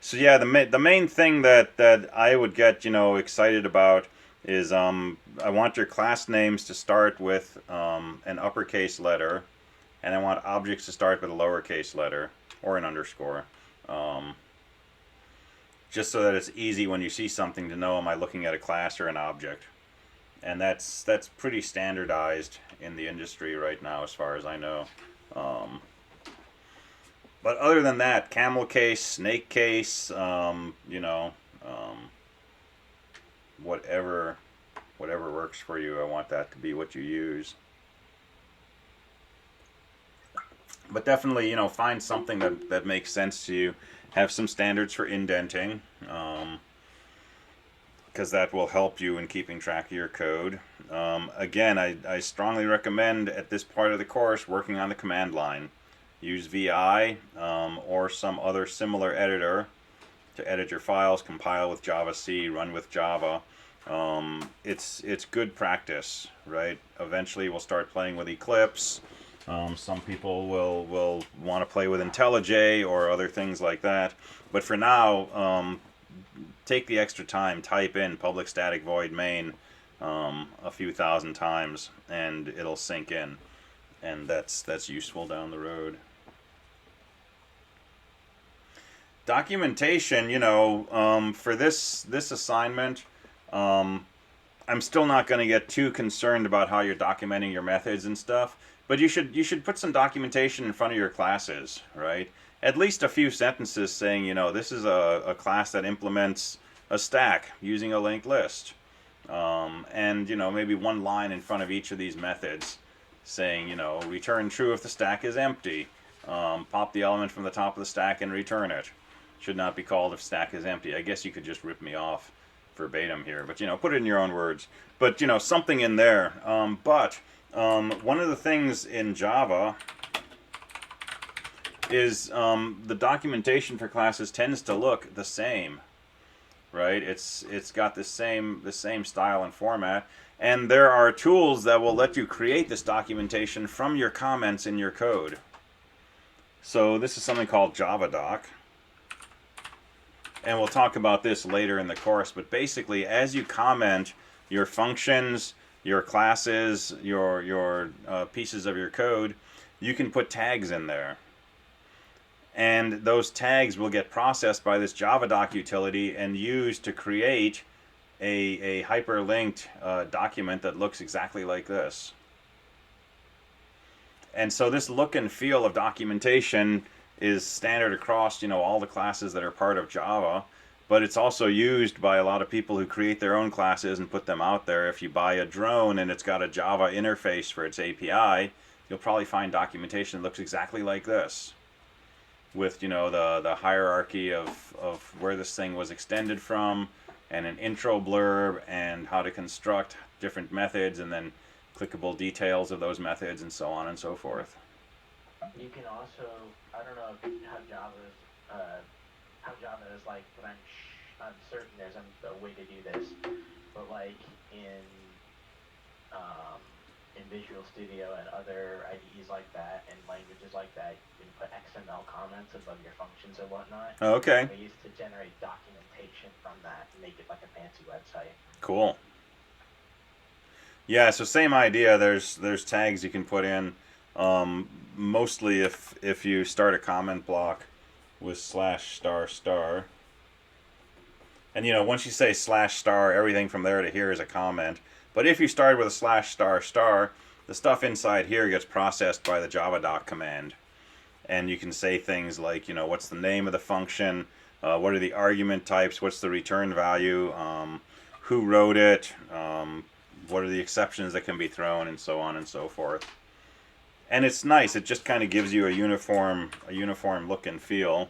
So yeah, the main thing that I would get excited about is I want your class names to start with an uppercase letter, and I want objects to start with a lowercase letter or an underscore. Just so that it's easy when you see something to know, am I looking at a class or an object? And that's pretty standardized in the industry right now, as far as I know. But other than that, camel case, snake case, whatever works for you, I want that to be what you use. But definitely, find something that makes sense to you. Have some standards for indenting, because that will help you in keeping track of your code. Again, I strongly recommend at this part of the course working on the command line. Use VI or some other similar editor to edit your files, compile with Java C, run with Java. It's good practice, right? Eventually, we'll start playing with Eclipse. Some people will want to play with IntelliJ or other things like that. But for now, take the extra time, type in public static void main a few thousand times, and it'll sink in, and that's useful down the road. Documentation, for this assignment, I'm still not going to get too concerned about how you're documenting your methods and stuff, but you should put some documentation in front of your classes, right? At least a few sentences saying, this is a class that implements a stack using a linked list, and maybe one line in front of each of these methods, saying, return true if the stack is empty. Pop the element from the top of the stack and return it. Should not be called if stack is empty. I guess you could just rip me off verbatim here, but put it in your own words. But something in there. One of the things in Java is the documentation for classes tends to look the same, right? It's got the same style and format, and there are tools that will let you create this documentation from your comments in your code. So this is something called javadoc. And we'll talk about this later in the course, but basically as you comment your functions, your classes, your pieces of your code, you can put tags in there. And those tags will get processed by this javadoc utility and used to create a hyperlinked document that looks exactly like this. And so this look and feel of documentation is standard across all the classes that are part of Java, but it's also used by a lot of people who create their own classes and put them out there. If you buy a drone and it's got a Java interface for its API, you'll probably find documentation that looks exactly like this, with the hierarchy of where this thing was extended from, and an intro blurb, and how to construct different methods, and then clickable details of those methods, and so on and so forth. You can also, I don't know how Java is like, but I'm certain there's a way to do this. But like in Visual Studio and other IDEs like that and languages like that, you can put XML comments above your functions or whatnot. Okay. They used to generate documentation from that and make it like a fancy website. Cool. Yeah, so same idea. There's tags you can put in. Mostly if you start a comment block with /**, and once you say /* everything from there to here is a comment. But if you start with a /**, the stuff inside here gets processed by the javadoc command, and you can say things like what's the name of the function, what are the argument types, what's the return value, who wrote it, what are the exceptions that can be thrown, and so on and so forth. And it's nice. It just kind of gives you a uniform look and feel.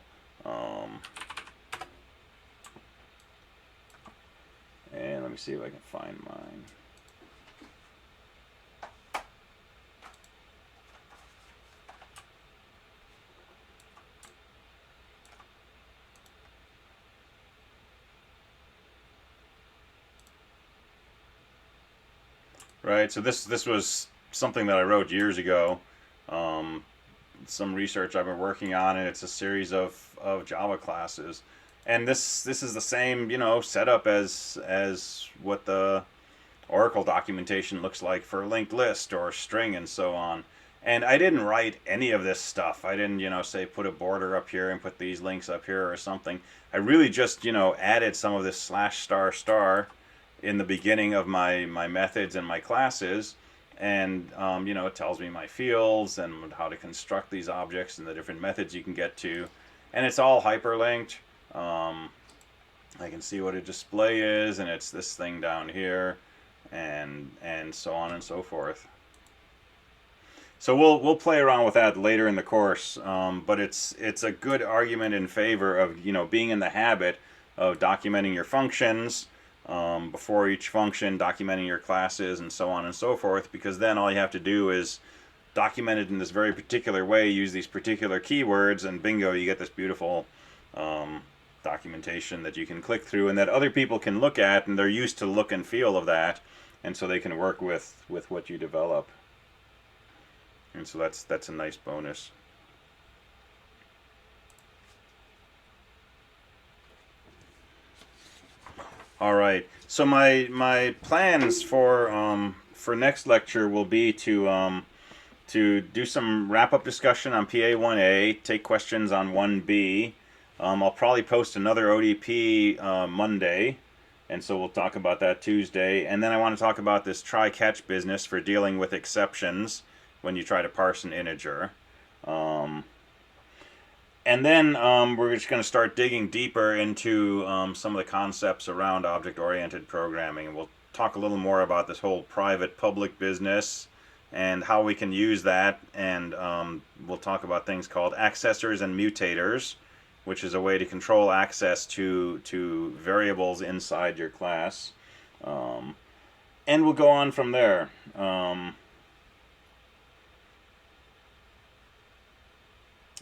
And let me see if I can find mine. Right. So this was something that I wrote years ago. Some research I've been working on, and it's a series of Java classes, and this is the same setup as what the Oracle documentation looks like for linked list or string and so on. And I didn't write any of this stuff. I didn't say put a border up here and put these links up here or something. I really just added some of this /** in the beginning of my methods and my classes. And it tells me my fields and how to construct these objects and the different methods you can get to, and it's all hyperlinked. I can see what a display is, and it's this thing down here, and so on and so forth. So we'll play around with that later in the course, but it's a good argument in favor of being in the habit of documenting your functions. Before each function, documenting your classes, and so on and so forth, because then all you have to do is document it in this very particular way, use these particular keywords, and bingo, you get this beautiful documentation that you can click through and that other people can look at, and they're used to look and feel of that, and so they can work with what you develop. And so that's a nice bonus. All right. So my plans for next lecture will be to do some wrap-up discussion on PA1A, take questions on 1B. I'll probably post another ODP Monday, and so we'll talk about that Tuesday. And then I want to talk about this try-catch business for dealing with exceptions when you try to parse an integer. And then we're just going to start digging deeper into some of the concepts around object-oriented programming. We'll talk a little more about this whole private-public business and how we can use that, and we'll talk about things called accessors and mutators, which is a way to control access to variables inside your class. And we'll go on from there.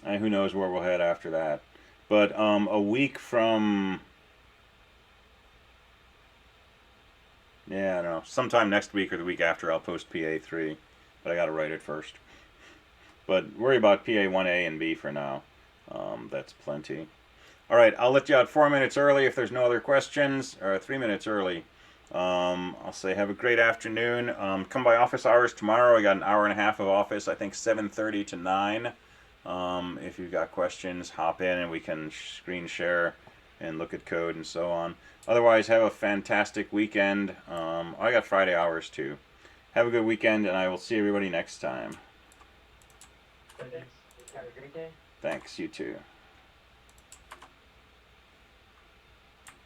And who knows where we'll head after that. But a week from... Yeah, I don't know. Sometime next week or the week after I'll post PA3. But I got to write it first. But worry about PA1A and B for now. That's plenty. All right, I'll let you out 4 minutes early if there's no other questions, or 3 minutes early. I'll say have a great afternoon. Come by office hours tomorrow. I got an hour and a half of office, I think 7:30 to 9. If you've got questions, hop in and we can screen share and look at code and so on. Otherwise, have a fantastic weekend. I got Friday hours too. Have a good weekend, and I will see everybody next time. Thanks. Have a great day. Thanks, you too.